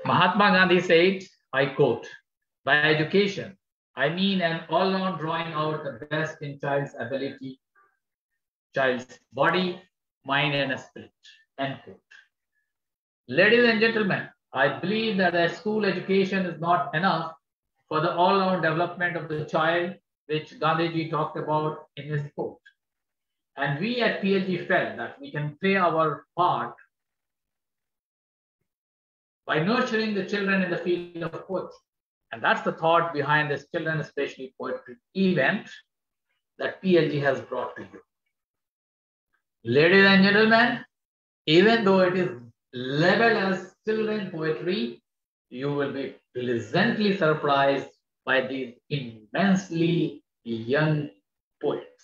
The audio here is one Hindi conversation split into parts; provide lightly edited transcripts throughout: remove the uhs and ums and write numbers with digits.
Mahatma Gandhi said, I quote, by education, I mean an all-round drawing out the best in child's ability, child's body, mind, and spirit, end quote. Ladies and gentlemen, I believe that a school education is not enough for the all-round development of the child, which Gandhiji talked about in his quote. And we at PLG felt that we can play our part by nurturing the children in the field of poetry. And that's the thought behind this Children Especially Poetry event that PLG has brought to you. Ladies and gentlemen, even though it is labeled as children poetry, you will be pleasantly surprised by these immensely young poets,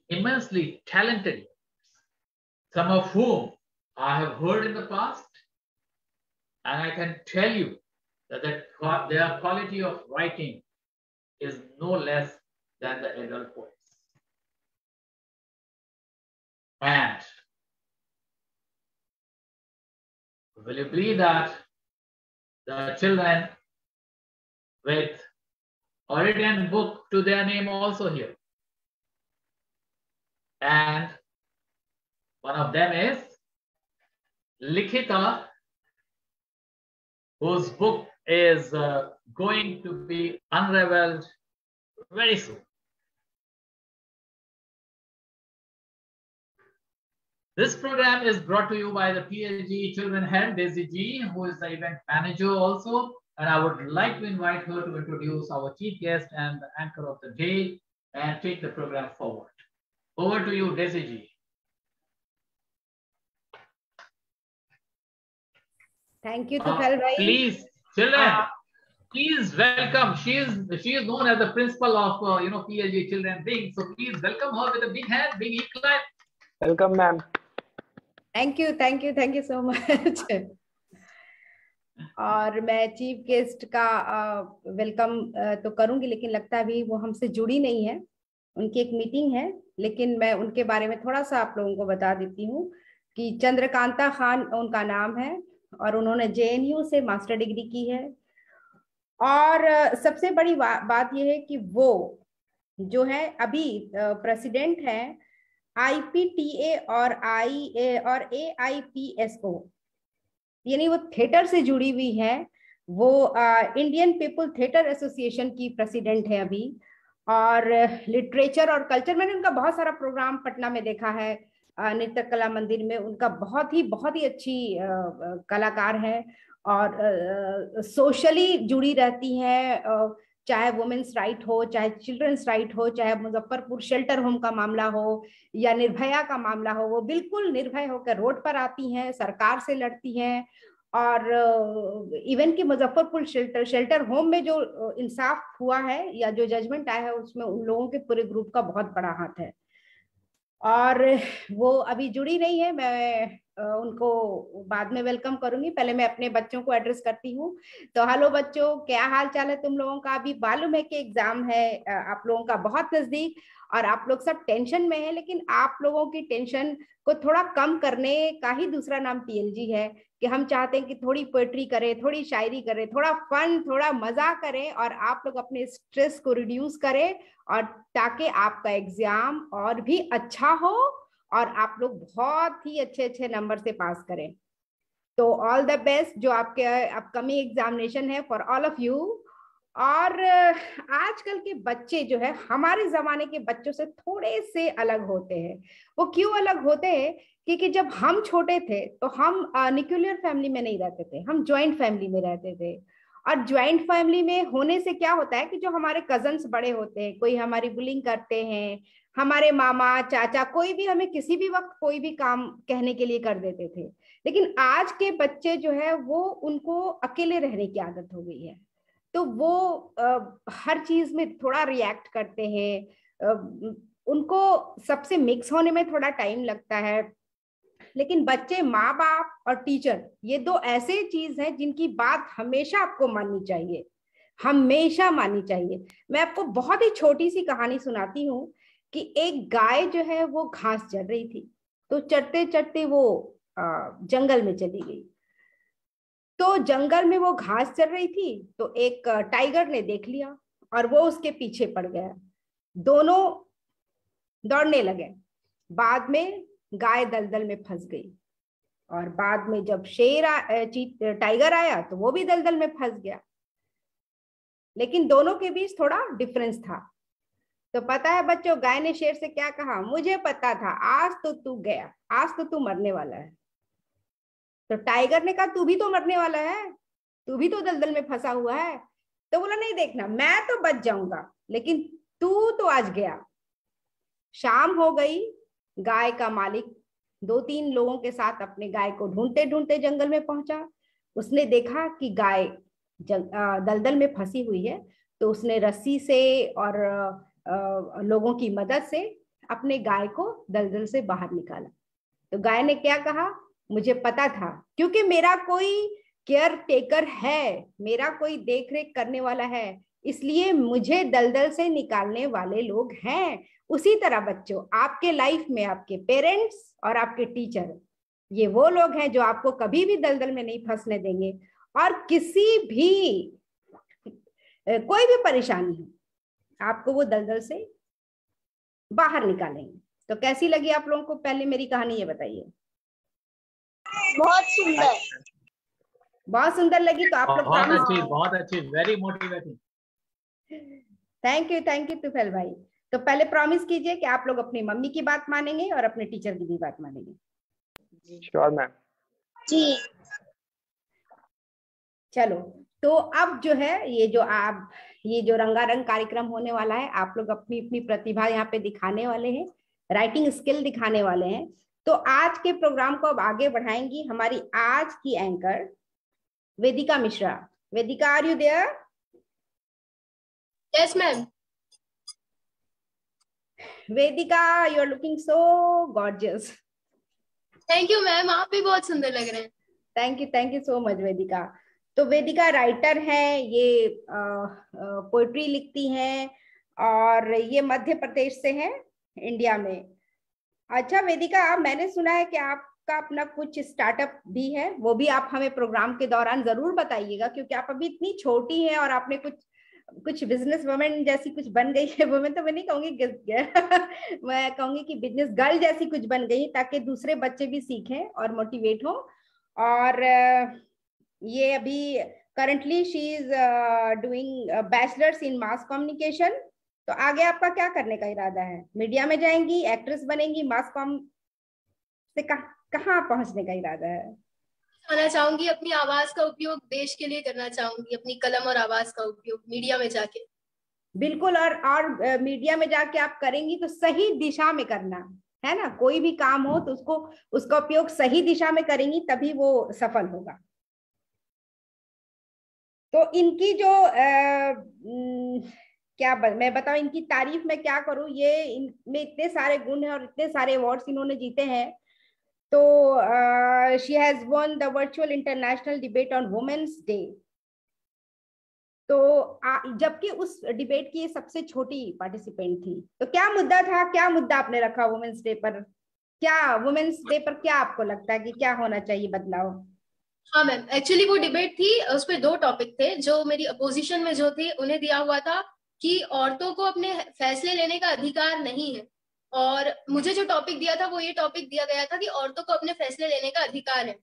immensely talented poets, some of whom I have heard in the past, and I can tell you that their quality of writing is no less than the adult poets. And will you believe that the children with a written book to their name also here? And one of them is Likhita, whose book is going to be unraveled very soon. This program is brought to you by the PLG Children Head, Daisy G, who is the event manager also. And I would like to invite her to introduce our chief guest and the anchor of the day and take the program forward. Over to you, Daisy G. Thank you, Tukhal bhai. Please, children, please welcome. She is known as the principal of PLG Children Wing. So please welcome her with a big hand, big clap. Welcome, ma'am. Thank you so much. और मैं चीफ गेस्ट का वेलकम तो करूंगी, लेकिन लगता है अभी वो हमसे जुड़ी नहीं है, उनकी एक मीटिंग है। लेकिन मैं उनके बारे में थोड़ा सा आप लोगों को बता देती हूँ कि चंद्रकांता खान उनका नाम है और उन्होंने जेएनयू से मास्टर डिग्री की है। और सबसे बड़ी बात यह है कि वो जो है अभी प्रेसिडेंट है आईपीटीए और एआईपीएसओ, यानी वो थिएटर से जुड़ी हुई है। वो इंडियन पीपल थिएटर एसोसिएशन की प्रेसिडेंट है अभी। और लिटरेचर और कल्चर, मैंने उनका बहुत सारा प्रोग्राम पटना में देखा है, नृत्य कला मंदिर में। उनका बहुत ही अच्छी कलाकार है और सोशली जुड़ी रहती है, चाहे वुमेन्स राइट हो, चाहे चिल्ड्रंस राइट हो, चाहे मुजफ्फरपुर शेल्टर होम का मामला हो या निर्भया का मामला हो, वो बिल्कुल निर्भय होकर रोड पर आती हैं, सरकार से लड़ती हैं। और इवन कि मुजफ्फरपुर शेल्टर होम में जो इंसाफ हुआ है या जो जजमेंट आया है, उसमें उन लोगों के पूरे ग्रुप का बहुत बड़ा हाथ है। और वो अभी जुड़ी नहीं है, मैं उनको बाद में वेलकम करूंगी। पहले मैं अपने बच्चों को एड्रेस करती हूँ। तो हेलो बच्चों, क्या हाल चाल है तुम लोगों का? अभी मालूम है कि एग्जाम है आप लोगों का बहुत नजदीक, और आप लोग सब टेंशन में है। लेकिन आप लोगों की टेंशन को थोड़ा कम करने का ही दूसरा नाम टीएलजी है, कि हम चाहते हैं कि थोड़ी पोएट्री करें, थोड़ी शायरी करें, थोड़ा फन, थोड़ा मजा करें, और आप लोग अपने स्ट्रेस को रिड्यूस करें, और ताकि आपका एग्जाम और भी अच्छा हो और आप लोग बहुत ही अच्छे अच्छे नंबर से पास करें। तो ऑल द बेस्ट जो आपके अपकमिंग एग्जामिनेशन है फॉर ऑल ऑफ यू। और आजकल के बच्चे जो है हमारे जमाने के बच्चों से थोड़े से अलग होते हैं। वो क्यों अलग होते हैं? क्योंकि जब हम छोटे थे तो हम न्यूक्लियर फैमिली में नहीं रहते थे, हम ज्वाइंट फैमिली में रहते थे। और ज्वाइंट फैमिली में होने से क्या होता है कि जो हमारे कजन्स बड़े होते हैं, कोई हमारी बुलिंग करते हैं, हमारे मामा चाचा कोई भी हमें किसी भी वक्त कोई भी काम कहने के लिए कर देते थे। लेकिन आज के बच्चे जो है वो उनको अकेले रहने की आदत हो गई है, तो वो हर चीज में थोड़ा रिएक्ट करते हैं, उनको सबसे मिक्स होने में थोड़ा टाइम लगता है। लेकिन बच्चे, माँ बाप और टीचर, ये दो ऐसे चीज हैं जिनकी बात हमेशा आपको माननी चाहिए, हमेशा माननी चाहिए। मैं आपको बहुत ही छोटी सी कहानी सुनाती हूँ कि एक गाय जो है वो घास चर रही थी। तो चरते चरते वो जंगल में चली गई। तो जंगल में वो घास चर रही थी तो एक टाइगर ने देख लिया और वो उसके पीछे पड़ गया। दोनों दौड़ने लगे। बाद में गाय दलदल में फंस गई, और बाद में जब टाइगर आया तो वो भी दलदल में फंस गया। लेकिन दोनों के बीच थोड़ा डिफरेंस था। तो पता है बच्चों, गाय ने शेर से क्या कहा? मुझे पता था, आज तो तू गया, आज तो तू मरने वाला है। तो टाइगर ने कहा, तू भी तो मरने वाला है, तू भी तो दलदल में फंसा हुआ है। तो बोला, नहीं देखना, मैं तो बच जाऊंगा, लेकिन तू तो आज गया। शाम हो गई। गाय का मालिक 2-3 लोगों के साथ अपने गाय को ढूंढते ढूंढते जंगल में पहुंचा। उसने देखा कि गाय दलदल में फंसी हुई है, तो उसने रस्सी से और लोगों की मदद से अपने गाय को दलदल से बाहर निकाला। तो गाय ने क्या कहा? मुझे पता था, क्योंकि मेरा कोई केयर टेकर है, मेरा कोई देख रेख करने वाला है, इसलिए मुझे दलदल से निकालने वाले लोग हैं। उसी तरह बच्चों, आपके लाइफ में आपके पेरेंट्स और आपके टीचर, ये वो लोग हैं जो आपको कभी भी दलदल में नहीं फंसने देंगे, और किसी भी कोई भी परेशानी हो आपको वो दलदल से बाहर निकालेंगे। तो कैसी लगी आप लोगों को पहले मेरी कहानी, ये बताइए। बहुत सुंदर, बहुत सुंदर लगी। तो आप लोग बहुत अच्छी, very motivating. Thank you Tufail भाई। तो पहले प्रॉमिस कीजिए कि आप लोग अपनी मम्मी की बात मानेंगे और अपने टीचर की भी बात मानेंगे। श्योर मैम जी। चलो, तो अब जो है ये जो रंगारंग कार्यक्रम होने वाला है, आप लोग अपनी अपनी प्रतिभा यहाँ पे दिखाने वाले हैं, राइटिंग स्किल दिखाने वाले हैं। तो आज के प्रोग्राम को अब आगे बढ़ाएंगी हमारी आज की anchor Vedika Mishra. Vedika, are you there? Yes ma'am. Vedika, you are looking so gorgeous. Thank you ma'am, आप भी बहुत सुंदर लग रहे हैं। Thank you so much Vedika. तो वेदिका राइटर है, ये पोइट्री लिखती हैं और ये मध्य प्रदेश से है, इंडिया में। अच्छा वेदिका, मैंने सुना है कि आपका अपना कुछ स्टार्टअप भी है, वो भी आप हमें प्रोग्राम के दौरान जरूर बताइएगा, क्योंकि आप अभी इतनी छोटी हैं और आपने कुछ बिजनेस वुमेन जैसी कुछ बन गई है। वुमेन तो मैं नहीं कहूंगी मैं कहूंगी कि बिजनेस गर्ल जैसी कुछ बन गई, ताकि दूसरे बच्चे भी सीखें और मोटिवेट हो। और ये अभी currently she is doing bachelors in mass communication. तो आगे आपका क्या करने का इरादा है? मीडिया में जाएंगी, एक्ट्रेस बनेंगी, मास कॉम से कहाँ पहुंचने का इरादा है? करना चाहूंगी, अपनी आवाज का उपयोग देश के लिए करना चाहूंगी, अपनी कलम और आवाज का उपयोग मीडिया में जाके। बिल्कुल। और मीडिया में जाके आप करेंगी तो सही दिशा में करना है ना। कोई भी काम हो तो उसका उपयोग सही दिशा में करेंगी, तभी वो सफल होगा। तो इनकी जो मैं बताऊं, इनकी तारीफ में क्या करूं, ये इनमें इतने सारे गुण हैं और इतने सारे अवार्ड्स इन्होंने जीते हैं। तो she has won the virtual international debate on women's day. तो जबकि उस डिबेट की सबसे छोटी पार्टिसिपेंट थी। तो क्या मुद्दा था, क्या मुद्दा आपने रखा वुमेन्स डे पर? वुमेन्स डे पर क्या आपको लगता है कि क्या होना चाहिए बदलाव? हाँ मैम, एक्चुअली वो डिबेट थी, उस पर 2 टॉपिक थे। जो मेरी अपोजिशन में जो थे उन्हें दिया हुआ था कि औरतों को अपने फैसले लेने का अधिकार नहीं है, और मुझे जो टॉपिक दिया था वो ये टॉपिक दिया गया था कि औरतों को अपने फैसले लेने का अधिकार है।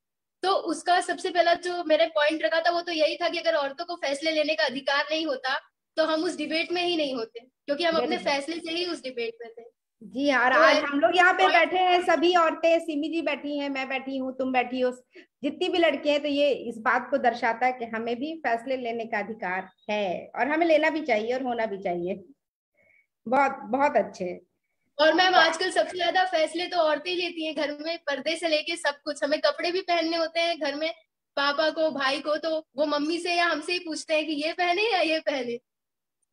तो उसका सबसे पहला जो मैंने पॉइंट रखा था वो तो यही था कि अगर औरतों को फैसले लेने का अधिकार नहीं होता तो हम उस डिबेट में ही नहीं होते, क्योंकि हम अपने फैसले से ही उस डिबेट में थे। जी हाँ। और तो आज हम लोग यहाँ पे बैठे हैं, सभी औरतें, सिमी जी बैठी हैं, मैं बैठी हूँ, तुम बैठी हो, जितनी भी लड़कियां हैं। तो ये इस बात को दर्शाता है कि हमें भी फैसले लेने का अधिकार है और हमें लेना भी चाहिए और होना भी चाहिए। बहुत बहुत अच्छे। और मैम आजकल सबसे ज्यादा फैसले तो औरतें लेती हैं घर में, पर्दे से लेके सब कुछ। हमें कपड़े भी पहनने होते हैं घर में, पापा को, भाई को, तो वो मम्मी से या हमसे ही पूछते हैं कि ये पहने या ये पहने।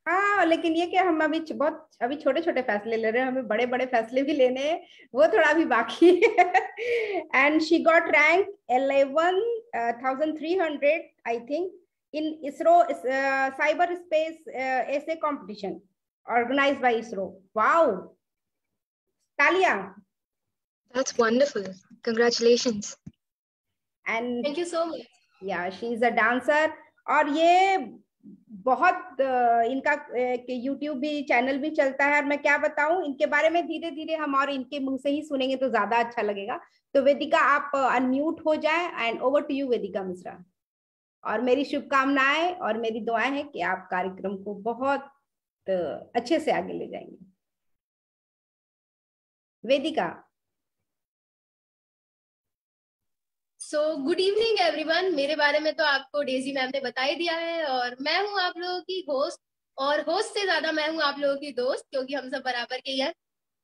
हाँ, लेकिन ये कि हम अभी छोटे छोटे फैसले ले रहे हैं, हमें बड़े बड़े फैसले भी लेने हैं, वो थोड़ा भी बाकी है। And she got rank 11,300 I think in ISRO cyber space ऐसे competition organized by ISRO. Wow. Talia. That's wonderful. Congratulations. And thank you so much. Yeah, she is a dancer. और ये बहुत इनका YouTube भी चैनल भी चलता है, और मैं क्या बताऊं इनके बारे में, धीरे धीरे हम और इनके मुंह से ही सुनेंगे तो ज्यादा अच्छा लगेगा। तो वेदिका आप अनम्यूट हो जाए, एंड ओवर टू यू वेदिका मिश्रा। और मेरी शुभकामनाएं और मेरी दुआएं हैं कि आप कार्यक्रम को बहुत अच्छे से आगे ले जाएंगे। Vedika. So good evening everyone. मेरे बारे में तो आपको डेजी मैम ने बता ही दिया है, और मैं हूं आप लोगों की होस्ट, और होस्ट से ज्यादा मैं हूं आप लोगों की दोस्त, क्योंकि हम सब बराबर के ही हैं।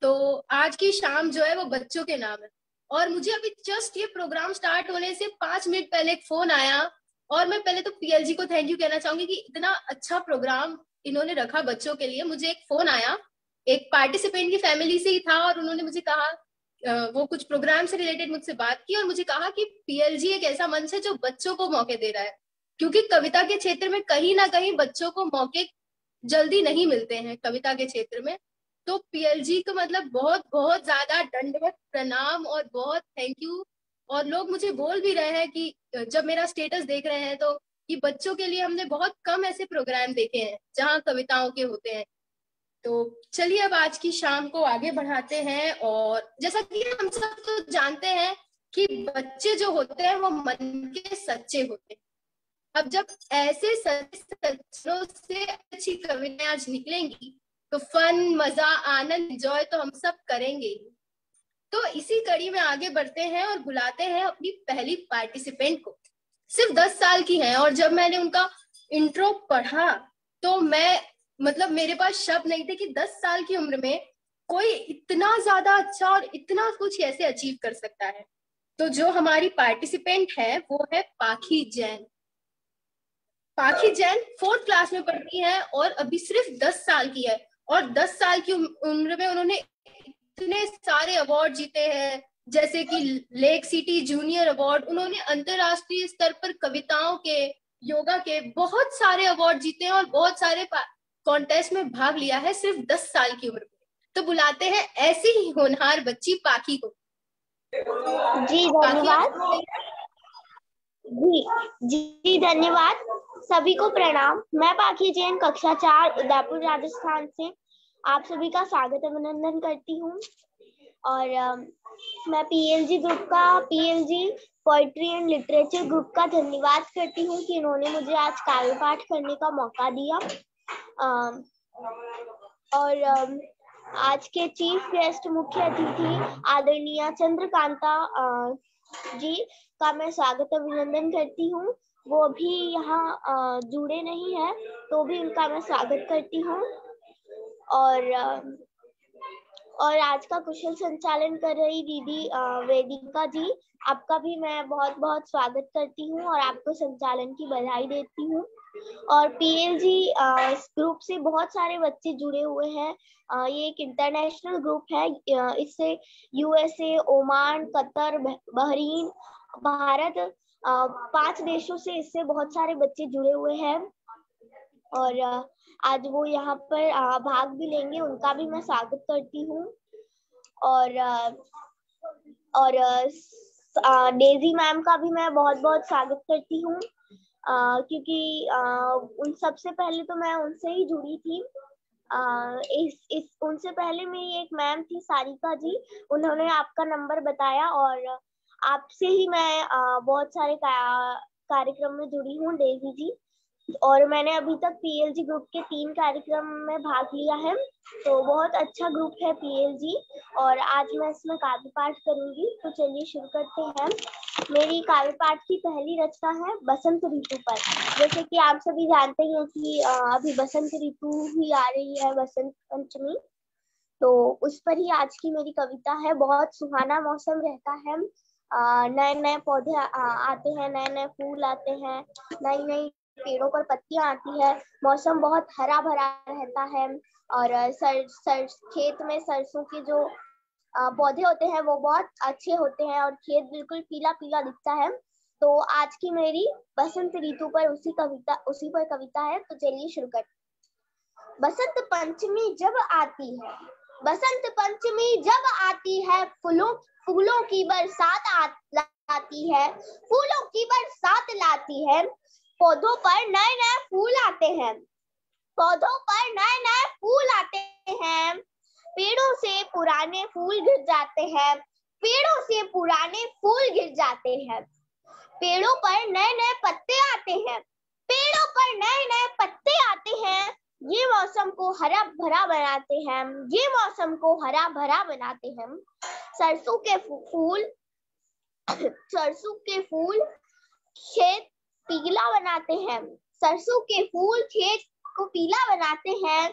तो आज की शाम जो है वो बच्चों के नाम है, और मुझे अभी जस्ट ये प्रोग्राम स्टार्ट होने से 5 मिनट पहले एक फोन आया, और मैं पहले तो पीएलजी को थैंक यू कहना चाहूंगी कि इतना अच्छा प्रोग्राम इन्होंने रखा बच्चों के लिए। मुझे एक फोन आया, एक पार्टिसिपेंट की फैमिली से ही था, और उन्होंने मुझे कहा, वो कुछ प्रोग्राम से रिलेटेड मुझसे बात की और मुझे कहा कि पीएलजी एक ऐसा मंच है जो बच्चों को मौके दे रहा है, क्योंकि कविता के क्षेत्र में कहीं ना कहीं बच्चों को मौके जल्दी नहीं मिलते हैं कविता के क्षेत्र में। तो पीएलजी का मतलब बहुत बहुत ज्यादा दंडवत प्रणाम और बहुत थैंक यू। और लोग मुझे बोल भी रहे हैं कि जब मेरा स्टेटस देख रहे हैं तो, कि बच्चों के लिए हमने बहुत कम ऐसे प्रोग्राम देखे हैं जहाँ कविताओं के होते हैं। तो चलिए अब आज की शाम को आगे बढ़ाते हैं। और जैसा कि हम सब तो जानते हैं कि बच्चे जो होते हैं वो मन के सच्चे होते हैं। अब जब ऐसे सच्चों से अच्छी कविताएं आज निकलेंगी तो फन, मजा, आनंद, एंजॉय तो हम सब करेंगे ही। तो इसी कड़ी में आगे बढ़ते हैं और बुलाते हैं अपनी पहली पार्टिसिपेंट को। सिर्फ 10 साल की हैं, और जब मैंने उनका इंट्रो पढ़ा तो मेरे पास शब्द नहीं थे कि 10 साल की उम्र में कोई इतना ज्यादा अच्छा और इतना कुछ कैसे अचीव कर सकता है। तो जो हमारी पार्टिसिपेंट है वो है पाखी जैन। पाखी जैन 4th क्लास में पढ़ती है और अभी सिर्फ 10 साल की है, और 10 साल की उम्र में उन्होंने इतने सारे अवार्ड जीते हैं, जैसे कि लेक सिटी जूनियर अवार्ड। उन्होंने अंतरराष्ट्रीय स्तर पर कविताओं के योगा के बहुत सारे अवार्ड जीते हैं और बहुत सारे कॉन्टेस्ट में भाग लिया है सिर्फ 10 साल की उम्र में। तो बुलाते हैं ऐसी ही होनहार बच्ची पाखी को। जी धन्यवाद। जी धन्यवाद। सभी को प्रणाम। मैं पाखी जैन कक्षा 4 उदयपुर राजस्थान से आप सभी का स्वागत अभिनंदन करती हूँ। और मैं पीएलजी ग्रुप का, PLG poetry and literature group का धन्यवाद करती हूँ कि इन्होंने मुझे आज काव्य पाठ करने का मौका दिया। और आज के चीफ गेस्ट मुख्य अतिथि आदरणीय चंद्रकांता जी का मैं स्वागत अभिनंदन करती हूँ। वो अभी यहाँ जुड़े नहीं है तो भी उनका मैं स्वागत करती हूँ। और आज का कुशल संचालन कर रही दीदी वेदिका जी, आपका भी मैं बहुत बहुत स्वागत करती हूँ और आपको संचालन की बधाई देती हूँ। और पीएलजी ग्रुप से बहुत सारे बच्चे जुड़े हुए हैं। ये एक इंटरनेशनल ग्रुप है। इससे USA, Oman, Qatar, Bahrain, Bharat 5 देशों से इससे बहुत सारे बच्चे जुड़े हुए हैं। और आज वो यहाँ पर भाग भी लेंगे, उनका भी मैं स्वागत करती हूँ। और डेजी मैम का भी मैं बहुत बहुत स्वागत करती हूँ, क्योंकि उन सबसे पहले तो मैं उनसे ही जुड़ी थी। उनसे पहले मेरी एक मैम थी सारिका जी, उन्होंने आपका नंबर बताया और आपसे ही मैं बहुत सारे कार्यक्रम में जुड़ी हूँ डेजी जी। और मैंने अभी तक पीएलजी ग्रुप के 3 कार्यक्रम में भाग लिया है, तो बहुत अच्छा ग्रुप है पीएलजी। और आज मैं इसमें काव्य पाठ करूंगी, तो चलिए शुरू करते हैं। मेरी काव्य पाठ की पहली रचना है बसंत ऋतु पर। जैसे कि आप सभी जानते हैं कि अभी बसंत ऋतु ही आ रही है, बसंत पंचमी, तो उस पर ही आज की मेरी कविता है। बहुत सुहाना मौसम रहता है, नए नए पौधे आते हैं, नए नए फूल आते हैं, नई नई पेड़ों पर पत्तियां आती है, मौसम बहुत हरा भरा रहता है। और खेत में सरसों के जो पौधे होते हैं वो बहुत अच्छे होते हैं और खेत बिल्कुल पीला पीला दिखता है। तो आज की मेरी बसंत ऋतु पर उसी पर कविता है, तो चलिए शुरू करते। बसंत पंचमी जब आती है, बसंत पंचमी जब आती है, फूलों की बरसात लाती है, फूलों की बरसात लाती है। पौधों पर नए नए फूल आते हैं, पौधों पर नए नए फूल आते हैं। पेड़ों से पुराने फूल गिर जाते हैं, पेड़ों से पुराने फूल गिर जाते हैं। पेड़ों पर नए नए पत्ते आते हैं, पेड़ों पर नए नए पत्ते आते हैं। ये मौसम को हरा भरा बनाते हैं, ये मौसम को हरा भरा बनाते हैं। सरसों के फूल खेत पीला बनाते हैं, सरसों के फूल खेत को पीला बनाते हैं।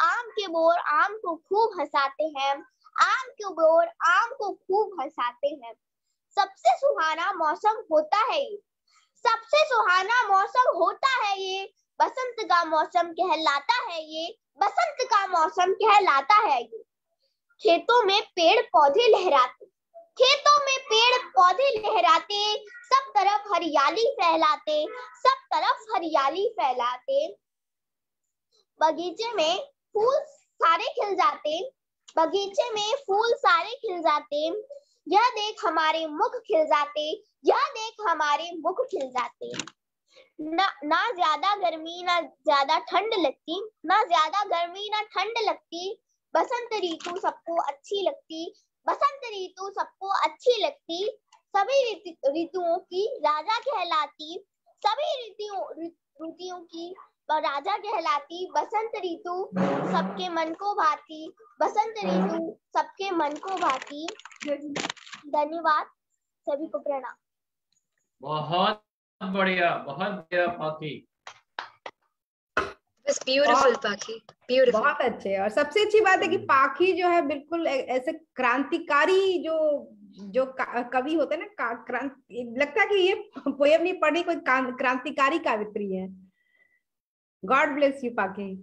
आम के बोर आम को खूब हंसाते हैं, आम के बोर आम को खूब हंसाते हैं। सबसे सुहाना मौसम होता है ये, सबसे सुहाना मौसम होता है ये। बसंत का मौसम कहलाता है ये, बसंत का मौसम कहलाता है ये। खेतों में पेड़ पौधे लहराते, खेतों में पेड़ पौधे लहराते, सब तरफ हरियाली फैलाते, सब तरफ हरियाली फैलाते। बगीचे में फूल सारे खिल जाते, बगीचे में फूल सारे खिल जाते। यह देख हमारे मुख खिल जाते, यह देख हमारे मुख खिल जाते। ना ज्यादा गर्मी ना ज्यादा ठंड लगती, ना ज्यादा गर्मी ना ठंड लगती। बसंत ऋतु सबको अच्छी लगती, बसंत ऋतु सबको अच्छी लगती। सभी ऋतुओं की राजा कहलाती, सभी ऋतुओं की राजा कहलाती। बसंत ऋतु सबके मन को भाती, बसंत ऋतु सबके मन को भाती। धन्यवाद, सभी को प्रणाम। बहुत बढ़िया पाखी। ब्यूटीफुल पाखी, ब्यूटीफुल, बहुत अच्छे। और सबसे अच्छी बात है कि पाखी जो है बिल्कुल ऐसे क्रांतिकारी जो कवि होते हैं ना, लगता है कि ये पोएम नहीं पढ़ी, कोई क्रांतिकारी कवित्री है। गॉड ब्लेस यू पाखी।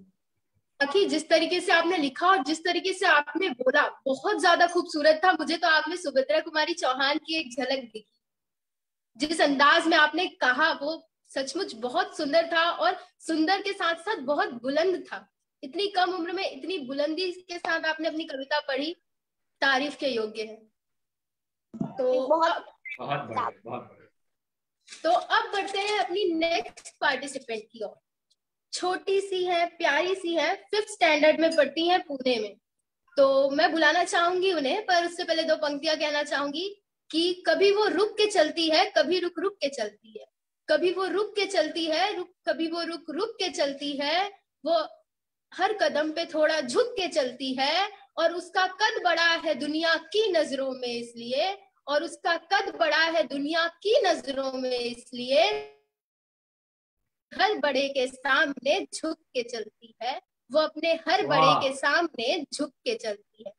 पाखी, जिस तरीके से आपने लिखा और जिस तरीके से आपने बोला बहुत ज्यादा खूबसूरत था। मुझे तो आप में सुभद्रा कुमारी चौहान की एक झलक दिखी। जिस अंदाज में आपने कहा वो सचमुच बहुत सुंदर था और सुंदर के साथ साथ बहुत बुलंद था। इतनी कम उम्र में इतनी बुलंदी के साथ आपने अपनी कविता पढ़ी, तारीफ के योग्य है। तो बहुत बढ़िया। तो अब बढ़ते हैं अपनी नेक्स्ट पार्टिसिपेंट की ओर। छोटी सी है, प्यारी सी है, 5th स्टैंडर्ड में पढ़ती है पुणे में। तो मैं बुलाना चाहूंगी उन्हें, पर उससे पहले 2 पंक्तियां कहना चाहूंगी कि कभी वो रुक के चलती है, कभी रुक रुक के चलती है, कभी वो रुक के चलती है, कभी वो रुक रुक के चलती है, वो हर कदम पे थोड़ा झुक के चलती है, और उसका कद बड़ा है दुनिया की नजरों में इसलिए, और उसका कद बड़ा है दुनिया की नजरों में इसलिए, हर बड़े के सामने झुक के चलती है, वो अपने हर बड़े के सामने झुक के चलती है।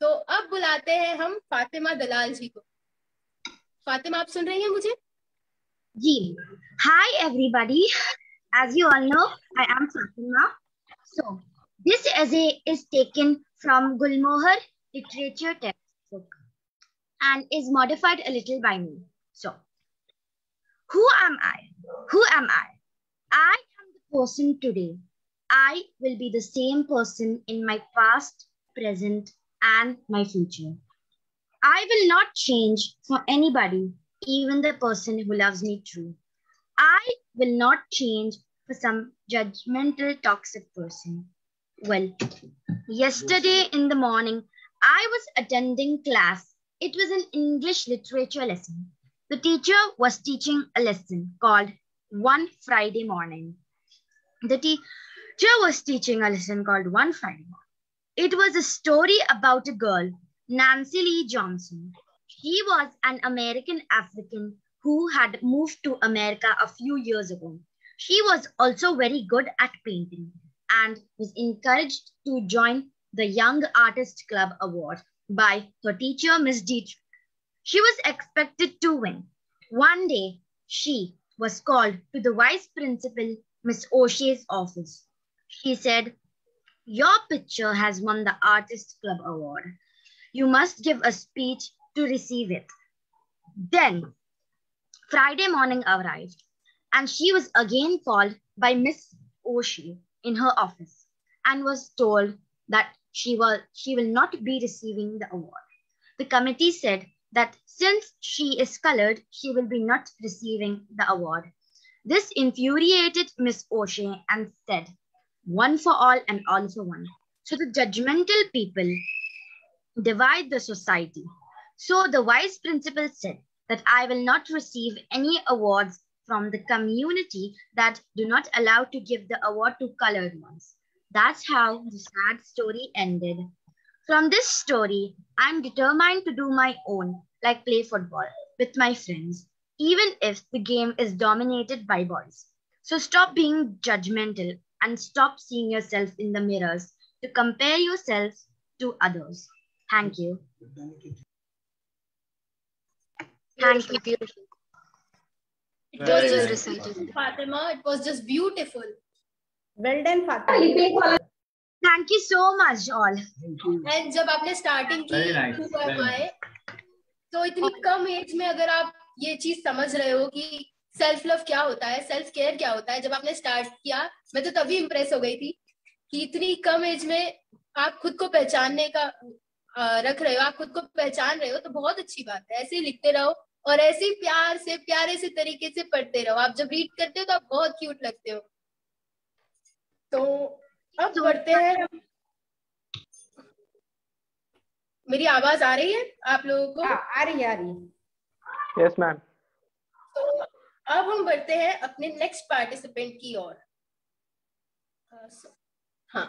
तो अब बुलाते हैं हम फातिमा दलाल जी को। फातिमा, आप सुन रही हैं मुझे? जी, hi everybody, as you all know, I am Fatima. So this essay is taken from Gulmohar literature textbook and is modified a little by me. So who am I? Who am I? I am the person today. I will be the same person in my past, present, and my future. I will not change for anybody, even the person who loves me true. I will not change for some judgmental, toxic person. Well, yesterday in the morning, I was attending class. It was an English literature lesson. The teacher was teaching a lesson called One Friday Morning. The teacher was teaching a lesson called One Friday Morning. It was a story about a girl, Nancy Lee Johnson. She was an American African who had moved to America a few years ago. She was also very good at painting and was encouraged to join the Young Artist Club Award by her teacher, Miss Dietrich. She was expected to win. One day, she was called to the vice principal, Miss O'Shea's office. She said, "Your picture has won the Artist Club Award. You must give a speech to receive it." Then, Friday morning arrived, and she was again called by Miss O'Shea in her office and was told that she will not be receiving the award. The committee said that since she is colored, she will be not receiving the award. This infuriated Miss O'Shea and said, "One for all and all for one." So the judgmental people divide the society. So the vice principal said that I will not receive any awards from the community that do not allow to give the award to colored ones. That's how the sad story ended. From this story, I'm determined to do my own, like play football with my friends, even if the game is dominated by boys. So stop being judgmental and stop seeing yourself in the mirrors to compare yourselves to others. Thank you. Thank you. Beautiful. It was Very well just recited. Fatima, it was just beautiful. Well done, Fatima. Thank you so much, all. And जब आपने स्टार्टिंग की Who am I, तो इतनी कम एज में अगर आप ये चीज समझ रहे हो कि सेल्फ लव क्या होता है, सेल्फ केयर क्या होता है, जब आपने स्टार्ट किया मैं तो तभी इम्प्रेस हो गई थी कि इतनी कम एज में आप खुद को पहचानने का रख रहे हो, आप खुद को पहचान रहे हो, तो बहुत अच्छी बात है। ऐसे ही लिखते रहो और ऐसे ही प्यार से प्यारे से तरीके से पढ़ते रहो। आप जब रीड करते हो तो आप बहुत क्यूट लगते हो। तो अब बढ़ते हैं, मेरी आवाज आ रही है आप लोगों को? आ रही है। Yes ma'am. तो अब हम बढ़ते हैं अपने नेक्स्ट पार्टिसिपेंट की ओर। हाँ,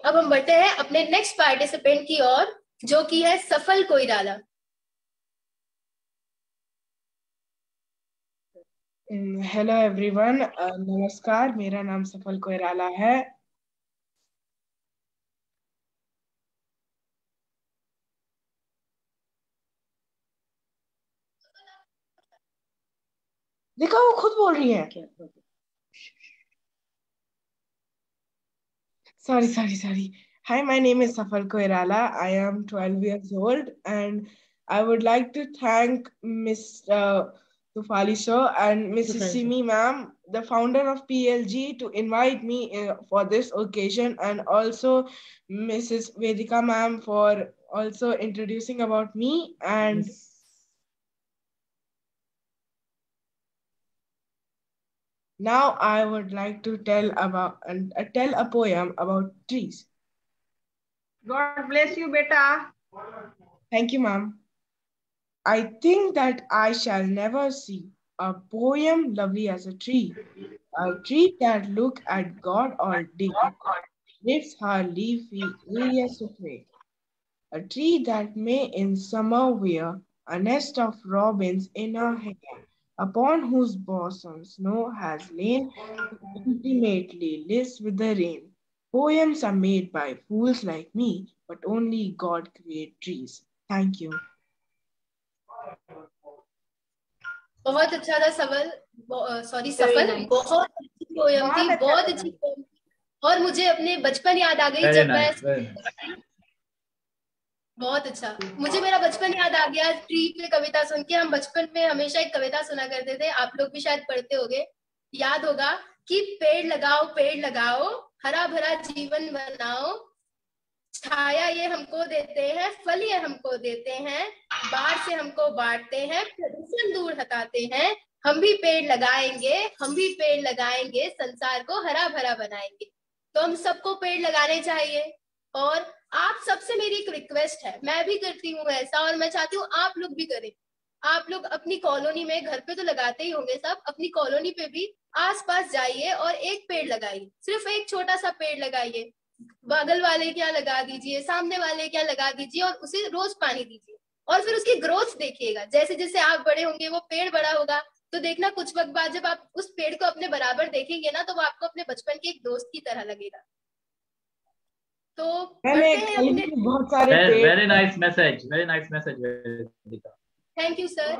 अब हम बढ़ते हैं अपने नेक्स्ट पार्टिसिपेंट की ओर, जो कि है सफल कोइराला। हेलो एवरीवन, नमस्कार, मेरा नाम सफल कोइराला है। देखो वो खुद बोल रही है। Sorry. Hi, my name is Safal Koirala. I am 12 years old and I would like to thank Miss Tufali sir and Mrs. Tufali sir. Simi ma'am, the founder of PLG, to invite me for this occasion, and also Mrs. Vedika ma'am for also introducing about me. And now I would like to tell a poem about trees. God bless you, beta. Thank you, ma'am. I think that I shall never see a poem lovely as a tree that look at God all day, lifts her leafy areas to pray. A tree that may in summer wear a nest of robins in her hair, upon whose bosom snow has lain, who intimately lives with the rain. Poems are made by fools like me, but only God creates trees. Thank you. बहुत अच्छा था सफल, Very nice. बहुत अच्छी पोयम थी, बहुत अच्छी पोयम थी। और मुझे अपने बचपन याद आ गई जब मैं बहुत अच्छा, मुझे मेरा बचपन याद आ गया ट्री पे कविता सुन के। हम बचपन में हमेशा एक कविता सुना करते थे, आप लोग भी शायद पढ़ते होंगे, याद होगा कि पेड़ लगाओ, हरा भरा जीवन बनाओ, छाया ये हमको देते हैं, फल ये हमको देते हैं, बाढ़ से हमको बांटते हैं, प्रदूषण दूर हटाते हैं, हम भी पेड़ लगाएंगे, संसार को हरा भरा बनाएंगे। तो हम सबको पेड़ लगाने चाहिए। और आप सबसे मेरी एक रिक्वेस्ट है, मैं भी करती हूँ ऐसा, और मैं चाहती हूँ आप लोग भी करें। आप लोग अपनी कॉलोनी में, घर पे तो लगाते ही होंगे सब, अपनी कॉलोनी पे भी आसपास जाइए और एक पेड़ लगाइए, सिर्फ एक छोटा सा पेड़ लगाइए। बगल वाले क्या लगा दीजिए, सामने वाले क्या लगा दीजिए, और उसे रोज पानी दीजिए, और फिर उसकी ग्रोथ देखिएगा। जैसे जैसे आप बड़े होंगे वो पेड़ बड़ा होगा, तो देखना कुछ वक्त बाद जब आप उस पेड़ को अपने बराबर देखेंगे ना, तो वो आपको अपने बचपन के एक दोस्त की तरह लगेगा। तो बहुत सारे very nice message, thank you sir.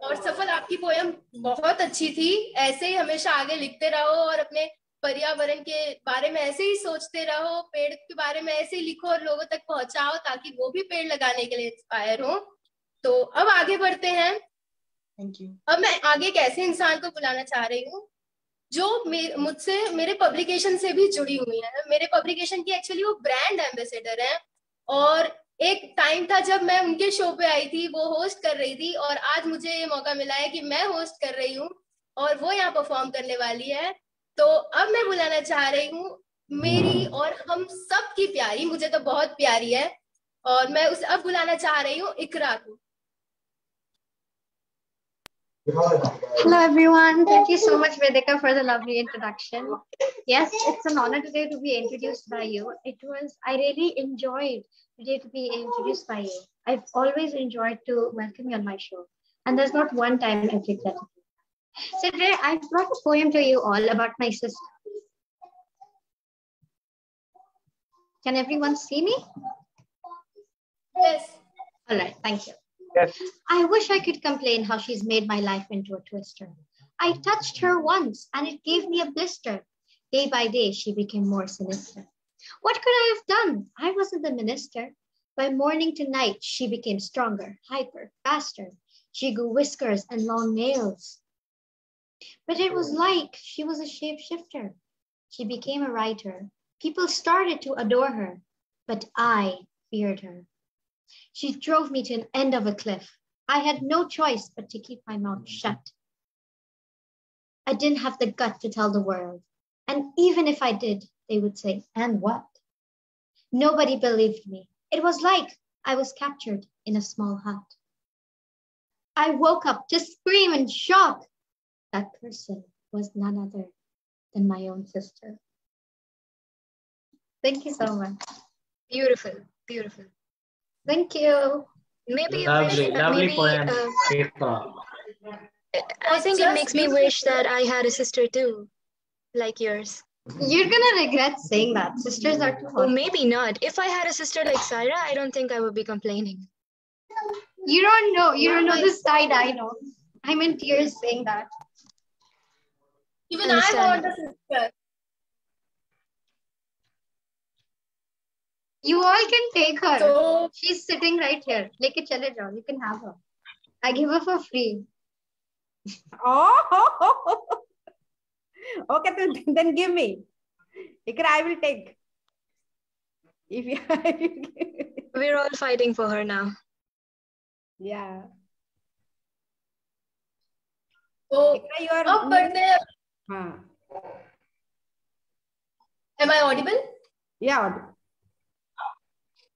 और सफल, आपकी पोयम बहुत अच्छी थी, ऐसे ही हमेशा आगे लिखते रहो और अपने पर्यावरण के बारे में ऐसे ही सोचते रहो, पेड़ के बारे में ऐसे ही लिखो और लोगों तक पहुंचाओ, ताकि वो भी पेड़ लगाने के लिए इंस्पायर हो। तो अब आगे बढ़ते हैं। Thank you. अब मैं आगे एक ऐसे इंसान को बुलाना चाह रही हूँ जो मुझसे मेरे पब्लिकेशन से भी जुड़ी हुई है। मेरे पब्लिकेशन की एक्चुअली वो ब्रांड एम्बेसडर है, और एक टाइम था जब मैं उनके शो पे आई थी, वो होस्ट कर रही थी, और आज मुझे ये मौका मिला है कि मैं होस्ट कर रही हूँ और वो यहाँ परफॉर्म करने वाली है। तो अब मैं बुलाना चाह रही हूँ मेरी और हम सब की प्यारी, मुझे तो बहुत प्यारी है, और मैं उसे अब बुलाना चाह रही हूँ इकरा को। Hello everyone, thank you so much Vedika for the lovely introduction. Yes, it's an honor today to be introduced by you. I really enjoyed today to be introduced by you. I've always enjoyed to welcome you on my show, and there's not one time I regret it. So today I've brought a poem to you all about my sister. Can everyone see me? Yes. All right, thank you. Yes. I wish I could complain how she's made my life into a twister. I touched her once and it gave me a blister. Day by day, she became more sinister. What could I have done? I wasn't the minister. By morning to night, she became stronger, hyper, faster. She grew whiskers and long nails. But it was like she was a shapeshifter. She became a writer. People started to adore her, but I feared her. She drove me to an end of a cliff. I had no choice but to keep my mouth shut. I didn't have the gut to tell the world. And even if I did, they would say, and what? Nobody believed me. It was like I was captured in a small hut. I woke up to scream in shock. That person was none other than my own sister. Thank you so much. Beautiful, beautiful. Thank you. Maybe lovely poem. I think it makes me wish that I had a sister too, like yours. You're gonna regret saying that. Sisters are too hot. Oh, maybe not. If I had a sister like Saira, I don't think I would be complaining. You don't know. You don't know the side I know. I'm in tears saying that. Even I want a sister. You all can take her. So, she's sitting right here. Leke chale jao. You can have her. I give her for free. Oh, okay, then give me. Ikra, I will take. If you We're all fighting for her now. yeah. तो Ikra, you are. अब बढ़ते हैं. हाँ. Am I audible? Yeah, audible.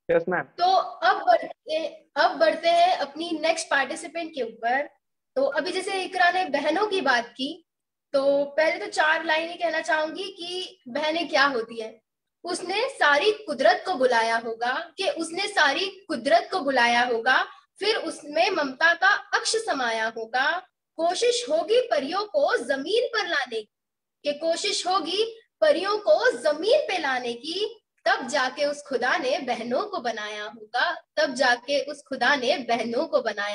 Yes, ma'am. तो अब बढ़ते हैं अपनी नेक्स्ट पार्टिसिपेंट के ऊपर. तो अभी जैसे इकरा ने बहनों की बात की, तो पहले तो 4 लाइनें कहना चाहूंगी कि बहनें क्या होती है. उसने सारी कुदरत को बुलाया होगा, फिर उसमें ममता का अक्ष समाया होगा. कोशिश होगी परियों को जमीन पर लाने की, तब जाके उस खुदा ने बहनों को बनाया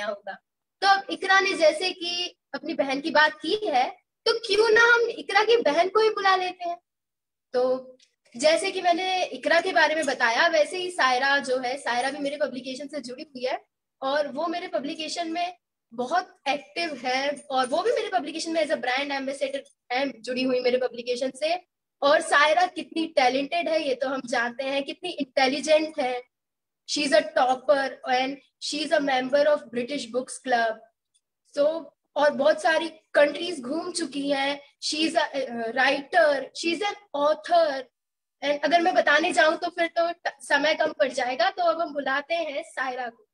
होगा. तो अब इकरा ने जैसे कि अपनी बहन की बात की है, तो क्यों ना हम इकरा की बहन को ही बुला लेते हैं. तो जैसे कि मैंने इकरा के बारे में बताया, वैसे ही सायरा जो है, सायरा भी मेरे पब्लिकेशन से जुड़ी हुई है और वो मेरे पब्लिकेशन में बहुत एक्टिव है और वो भी मेरे पब्लिकेशन में एज अ ब्रांड एम्बेसडर है, जुड़ी हुई मेरे पब्लिकेशन से. और सायरा कितनी टैलेंटेड है ये तो हम जानते हैं, कितनी इंटेलिजेंट है. She is a topper and she is a member of British books club. So और बहुत सारी कंट्रीज घूम चुकी हैं. She is a writer, she is an author. And अगर मैं बताने जाऊं तो फिर तो समय कम पड़ जाएगा, तो अब हम बुलाते हैं सायरा को.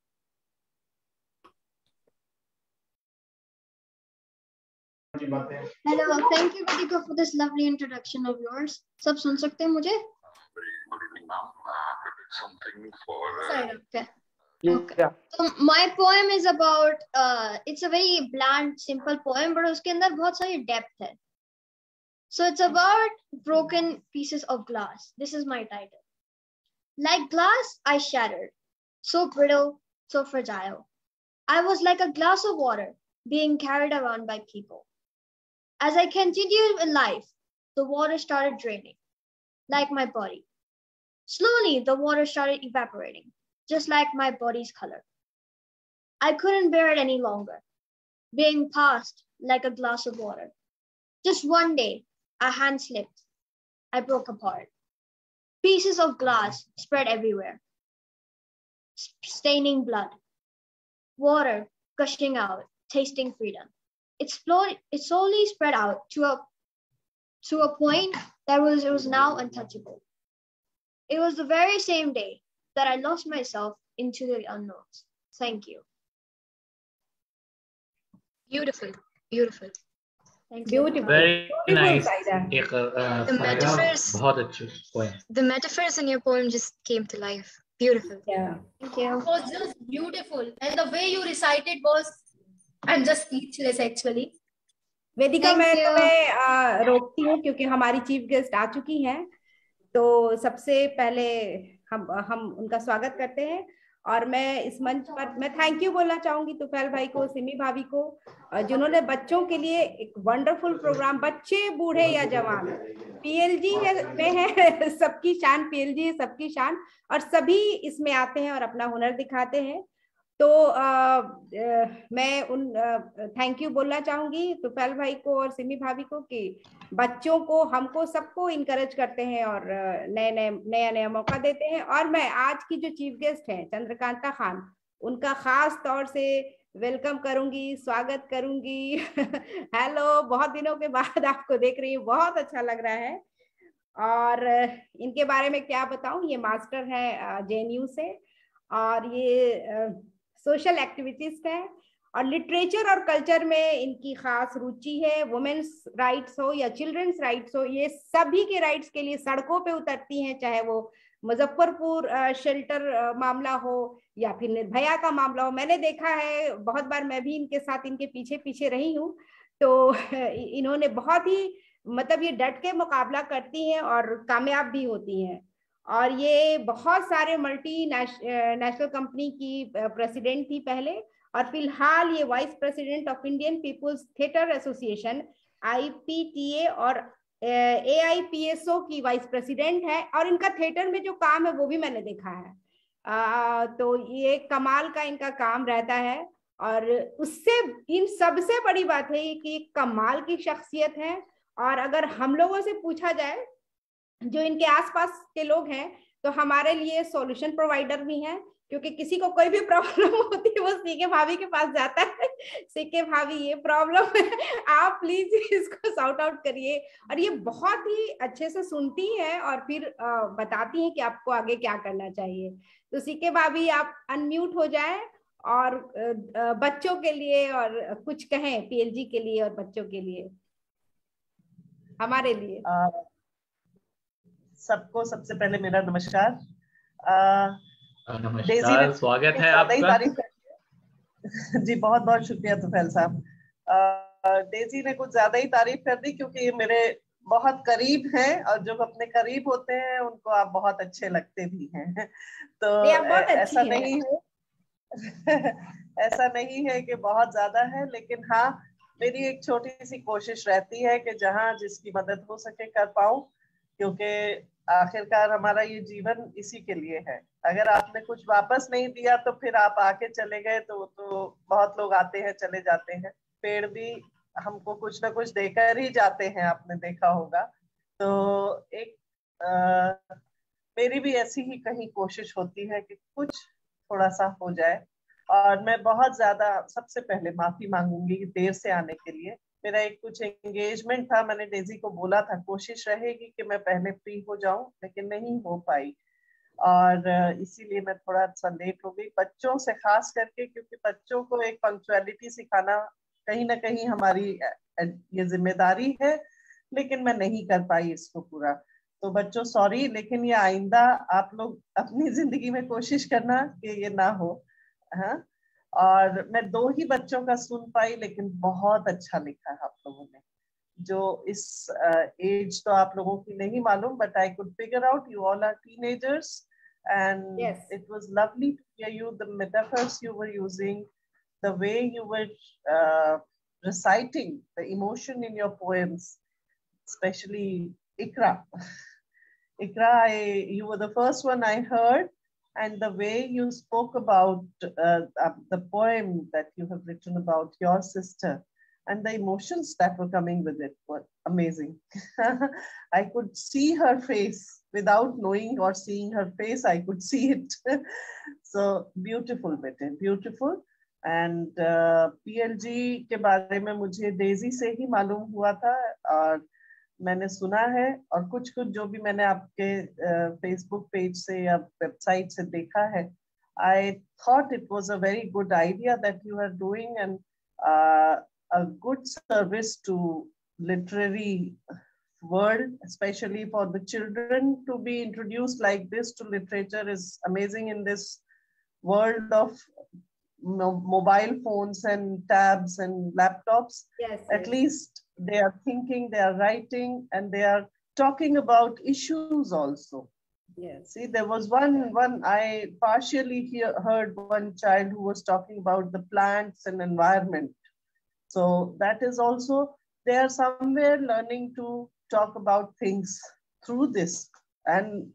Hello, thank you Vedika for this lovely introduction of yours. सब सुन सकते हैं मुझे? Saira. Okay. Yeah. So my poem is about it's a very bland simple poem, but उसके अंदर बहुत सारी depth है. So it's about broken pieces of glass. This is my title. Like glass, I shattered, so brittle, so fragile. I was like a glass of water being carried around by people. As I continued in life, the water started draining, like my body. Slowly, the water started evaporating, just like my body's color. I couldn't bear it any longer, being passed like a glass of water. Just one day, a hand slipped. I broke apart. Pieces of glass spread everywhere, staining blood. Water gushing out, tasting freedom. It slowly spread out to a point that it was now untouchable. It was the very same day that I lost myself into the unknowns. Thank you. Beautiful, beautiful. Thank you. Beautiful. Very nice. Saira. The metaphors, बहुत अच्छी poem. the metaphors in your poem just came to life. Beautiful. Yeah. Thank you. It was just beautiful, and the way you recited was, I'm just speechless actually. Vedika, Thank मैं you. तुम्हें रोकती हूँ क्योंकि हमारी चीफ गेस्ट आ चुकी हैं. तो सबसे पहले हम उनका स्वागत करते हैं और मैं इस मंच पर मैं थैंक यू बोलना चाहूंगी तुफैल भाई को, सिमी भाभी को, जिन्होंने बच्चों के लिए एक वंडरफुल प्रोग्राम, बच्चे बूढ़े या जवान, पीएलजी में है सबकी शान, पीएलजी है सबकी शान, और सभी इसमें आते हैं और अपना हुनर दिखाते हैं. तो मैं उन थैंक यू बोलना चाहूंगी तुफैल भाई को और सिमी भाभी को कि बच्चों को, हमको, सबको इनकरेज करते हैं और नया मौका देते हैं. और मैं आज की जो चीफ गेस्ट हैं चंद्रकांता खान, उनका खास तौर से वेलकम करूंगी, स्वागत करूंगी. हेलो, बहुत दिनों के बाद आपको देख रही हूँ, बहुत अच्छा लग रहा है. और इनके बारे में क्या बताऊं, ये मास्टर है जेएनयू से और ये सोशल एक्टिविटीज है और लिटरेचर और कल्चर में इनकी खास रुचि है. वुमेन्स राइट्स हो या चिल्ड्रंस राइट्स हो, ये सभी के राइट्स के लिए सड़कों पे उतरती हैं, चाहे वो मुजफ्फरपुर शेल्टर मामला हो या फिर निर्भया का मामला हो. मैंने देखा है बहुत बार, मैं भी इनके साथ इनके पीछे पीछे रही हूँ. तो इन्होंने बहुत ही मतलब ये डट के मुकाबला करती हैं और कामयाब भी होती हैं. और ये बहुत सारे मल्टी नेशनल कंपनी की प्रेसिडेंट थी पहले, और फिलहाल ये vice president of Indian people's theatre association IPTA और AIPSO की वाइस प्रेसिडेंट है. और इनका थिएटर में जो काम है वो भी मैंने देखा है. तो ये कमाल का इनका काम रहता है और उससे इन सबसे बड़ी बात है कि कमाल की शख्सियत है। और अगर हम लोगों से पूछा जाए, जो इनके आसपास के लोग हैं, तो हमारे लिए सॉल्यूशन प्रोवाइडर भी हैं, क्योंकि किसी को कोई भी प्रॉब्लम होती है वो सीके भाभी के पास जाता है, सीके भाभी ये प्रॉब्लम है, आप प्लीज इसको सॉर्ट आउट करिए। और ये बहुत ही अच्छे से सुनती है और फिर बताती हैं कि आपको आगे क्या करना चाहिए। तो सीके भाभी आप अनम्यूट हो जाएं और बच्चों के लिए और कुछ कहें, पीएलजी के लिए और बच्चों के लिए, हमारे लिए। सबको सबसे पहले मेरा नमस्कार। नमस्कार, स्वागत है आपका। जी बहुत बहुत शुक्रिया तुफैल साहब। डेजी ने कुछ ज्यादा ही तारीफ कर दी, क्योंकि ये मेरे बहुत करीब हैं और जो अपने करीब होते हैं उनको आप बहुत अच्छे लगते भी हैं। तो ऐसा नहीं है ऐसा नहीं है कि बहुत ज्यादा है, लेकिन हाँ मेरी एक छोटी सी कोशिश रहती है कि जहाँ जिसकी मदद हो सके कर पाऊं, क्योंकि आखिरकार हमारा ये जीवन इसी के लिए है। अगर आपने कुछ वापस नहीं दिया तो फिर आप आके चले गए तो बहुत लोग आते हैं चले जाते हैं। पेड़ भी हमको कुछ ना कुछ देकर ही जाते हैं, आपने देखा होगा। तो एक मेरी भी ऐसी ही कहीं कोशिश होती है कि कुछ थोड़ा सा हो जाए। और मैं बहुत ज्यादा सबसे पहले माफी मांगूंगी देर से आने के लिए। मेरा एक कुछ एंगेजमेंट था, मैंने डेजी को बोला था कोशिश रहेगी कि मैं पहले फ्री हो जाऊं, लेकिन नहीं हो पाई और इसीलिए मैं थोड़ा सा लेट हो गई। बच्चों से खास करके, क्योंकि बच्चों को एक पंक्चुअलिटी सिखाना कहीं ना कहीं हमारी ये जिम्मेदारी है, लेकिन मैं नहीं कर पाई इसको पूरा। तो बच्चों सॉरी, लेकिन ये आइंदा आप लोग अपनी जिंदगी में कोशिश करना कि ये ना हो। हाँ, और मैं 2 ही बच्चों का सुन पाई, लेकिन बहुत अच्छा लिखा है आप लोगों ने। जो इस एज तो आप लोगों की नहीं मालूम, but I could figure out you all are teenagers and it was lovely to hear you, the metaphors you were using, the way you were reciting the emotion in your poems, especially Ikra. Ikra, you were the first one I heard. And the way you spoke about the poem that you have written about your sister and the emotions that were coming with it were amazing. I could see her face without knowing or seeing her face. I could see it. So beautiful, bete, beautiful. And PLG के बारे में मुझे डेजी से ही मालूम हुआ था और मैंने सुना है, और कुछ जो भी मैंने आपके फेसबुक पेज से या वेबसाइट से देखा है, I thought it was a very good idea that you are doing, and a good service to literary world, especially for the children to be introduced like this to literature is amazing in this world of mobile phones and tabs and laptops. Yes, at least they are thinking, they are writing, and they are talking about issues also. Yes. See, there was one I partially heard one child who was talking about the plants and environment. So that is also, they are somewhere learning to talk about things through this. And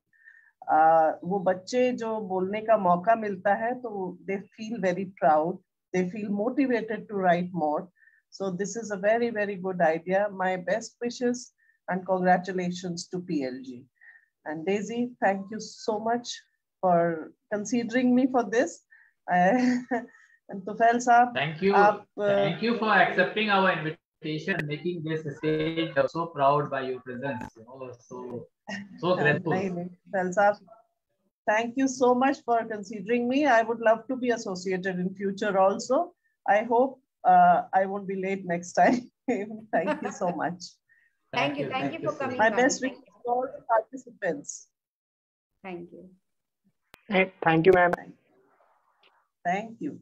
वो बच्चे जो बोलने का मौका मिलता है तो they feel very proud, they feel motivated to write more. So this is a very, very good idea. My best wishes and congratulations to PLG. And Daisy, thank you so much for considering me for this. And Tufail Saab, thank you. Thank you for accepting our invitation and making this stage. I'm so proud by your presence. You know, so grateful. Tufail Saab, thank you so much for considering me. I would love to be associated in future also. I hope I won't be late next time. Thank you so much. Thank you for coming. My best wishes to all the participants. Thank you. Thank you, ma'am. Thank you.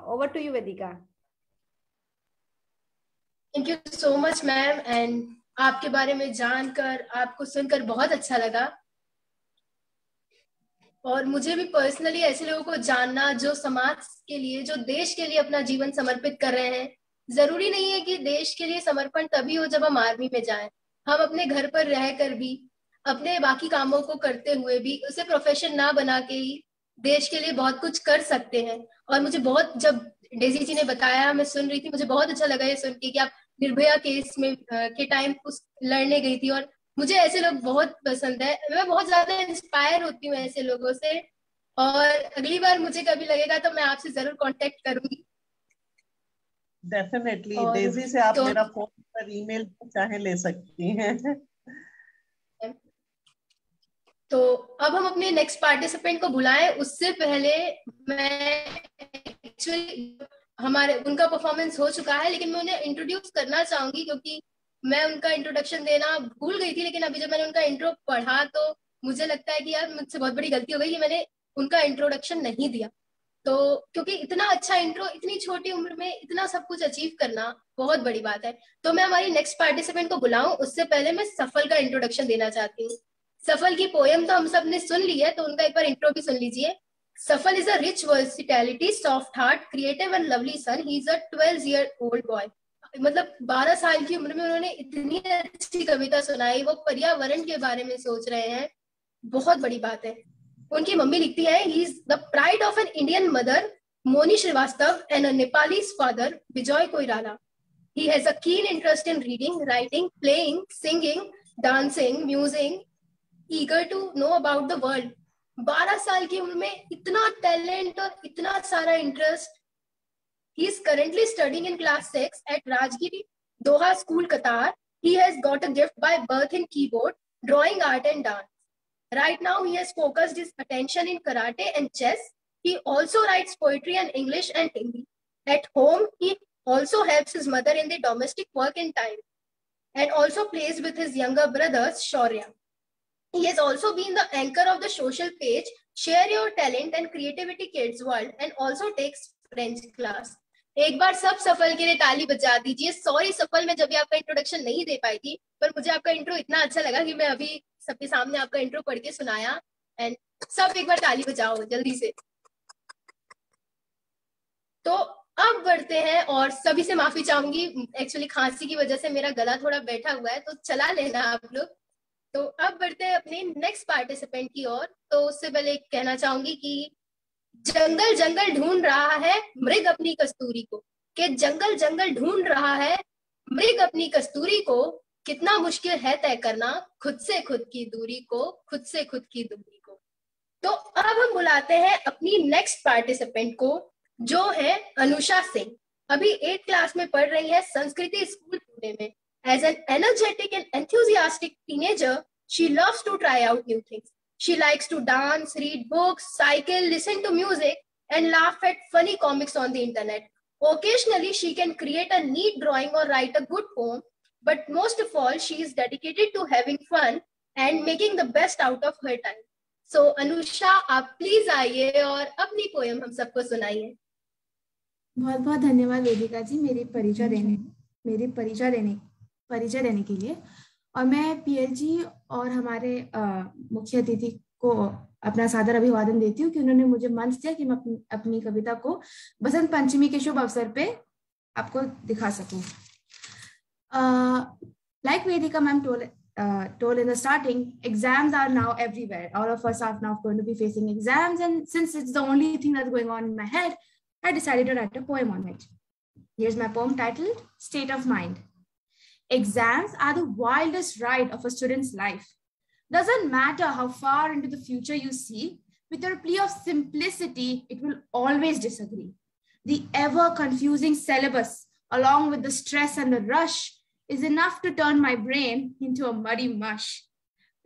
Over to you, Vedika. Thank you so much, ma'am. And आपके बारे में जानकर, आपको सुनकर बहुत अच्छा लगा। और मुझे भी पर्सनली ऐसे लोगों को जानना जो समाज के लिए, जो देश के लिए अपना जीवन समर्पित कर रहे हैं। जरूरी नहीं है कि देश के लिए समर्पण तभी हो जब हम आर्मी में जाएं। हम अपने घर पर रहकर भी, अपने बाकी कामों को करते हुए भी, उसे प्रोफेशन ना बना के ही देश के लिए बहुत कुछ कर सकते हैं। और मुझे बहुत, जब डेजी जी ने बताया, मैं सुन रही थी, मुझे बहुत अच्छा लगा ये सुन के कि आप निर्भया केस में के टाइम उस लड़ने गई थी। और मुझे ऐसे लोग बहुत पसंद है, मैं बहुत ज्यादा इंस्पायर होती हूँ ऐसे लोगों से। और अगली बार मुझे कभी लगेगा तो मैं आपसे जरूर कांटेक्ट करूंगी। डेफिनेटली डेजी से आप मेरा फोन पर ईमेल चाहे ले सकती हैं। तो अब हम अपने नेक्स्ट पार्टिसिपेंट को बुलाएं, उससे पहले मैं एक्चुअली हमारे उनका परफॉर्मेंस हो चुका है, लेकिन मैं उन्हें इंट्रोड्यूस करना चाहूंगी क्योंकि मैं उनका इंट्रोडक्शन देना भूल गई थी। लेकिन अभी जब मैंने उनका इंट्रो पढ़ा तो मुझे लगता है कि यार मुझसे बहुत बड़ी गलती हो गई कि मैंने उनका इंट्रोडक्शन नहीं दिया। तो क्योंकि इतना अच्छा इंट्रो, इतनी छोटी उम्र में इतना सब कुछ अचीव करना बहुत बड़ी बात है। तो मैं हमारी नेक्स्ट पार्टिसिपेंट को बुलाऊं उससे पहले मैं सफल का इंट्रोडक्शन देना चाहती हूँ। सफल की पोयम तो हम सब ने सुन ली है, तो उनका एक बार इंट्रो भी सुन लीजिए। सफल is a rich versatility, soft heart, creative and lovely son. He is a 12-year-old boy. मतलब 12 साल की उम्र में उन्होंने इतनी अच्छी कविता सुनाई, वो पर्यावरण के बारे में सोच रहे हैं, बहुत बड़ी बात है। उनकी मम्मी लिखती है, he is the pride of an Indian mother, Moni Srivastav, and a Nepalese father, Bijoy Koirala. He has a keen interest in reading, writing, playing, singing, dancing, music, eager to know about the world. 12 साल की उम्र में इतना टैलेंट और इतना सारा interest. He is currently studying in class 6 at Rajgiri Doha School, Qatar. He has got a gift by birth in keyboard, drawing, art and dance. Right now he has focused his attention in karate and chess. He also writes poetry in English and Hindi. At home, he also helps his mother in the domestic work in time and also plays with his younger brothers, Shaurya. He has also been the anchor of the social page Share Your Talent and Creativity Kids World and also takes French class. एक बार सब सफल के लिए ताली बजा दीजिए। सॉरी सफल, मैं जब भी आपका इंट्रोडक्शन नहीं दे पाई थी, पर मुझे आपका इंट्रो इतना अच्छा लगा कि मैं अभी सबके सामने आपका इंट्रो पढ़ के सुनाया। एंड सब एक बार ताली बजाओ जल्दी से। तो अब बढ़ते हैं, और सभी से माफी चाहूंगी, एक्चुअली खांसी की वजह से मेरा गला थोड़ा बैठा हुआ है, तो चला लेना आप लोग। तो अब बढ़ते हैं अपने नेक्स्ट पार्टिसिपेंट की ओर। तो उससे पहले कहना चाहूंगी कि जंगल जंगल ढूंढ रहा है मृग अपनी कस्तूरी को, कि जंगल जंगल ढूंढ रहा है मृग अपनी कस्तूरी को, कितना मुश्किल है तय करना खुद से खुद की दूरी को, खुद से खुद की दूरी को। तो अब हम बुलाते हैं अपनी नेक्स्ट पार्टिसिपेंट को, जो है अनुषा सिंह। अभी 8th क्लास में पढ़ रही है संस्कृति स्कूल पुणे में। As an energetic and enthusiastic teenager, she loves to try out new things. She likes to dance, read books, cycle, listen to music, and laugh at funny comics on the internet. Occasionally, she can create a neat drawing or write a good poem, but most of all, she is dedicated to having fun and making the best out of her time. So, Anusha, आप प्लीज आइए और अपनी पोएम हम सबको सुनाइए। बहुत बहुत धन्यवाद वेदिका जी मेरी परिचय देने के लिए। और मैं पीएलजी और हमारे मुख्य अतिथि को अपना सादर अभिवादन देती हूँ कि उन्होंने मुझे मंच दिया कि मैं अपनी कविता को बसंत पंचमी के शुभ अवसर पे आपको दिखा सकूं। Like Vedika ma'am told in the starting, exams are now everywhere. All of us are now going to be facing exams, and since it's the only thing that's going on in my head, I decided to write a poem on it. Here's my poem titled State of Mind. Exams are the wildest ride of a student's life. Doesn't matter how far into the future you see, with your plea of simplicity, it will always disagree. The ever-confusing syllabus, along with the stress and the rush, is enough to turn my brain into a muddy mush.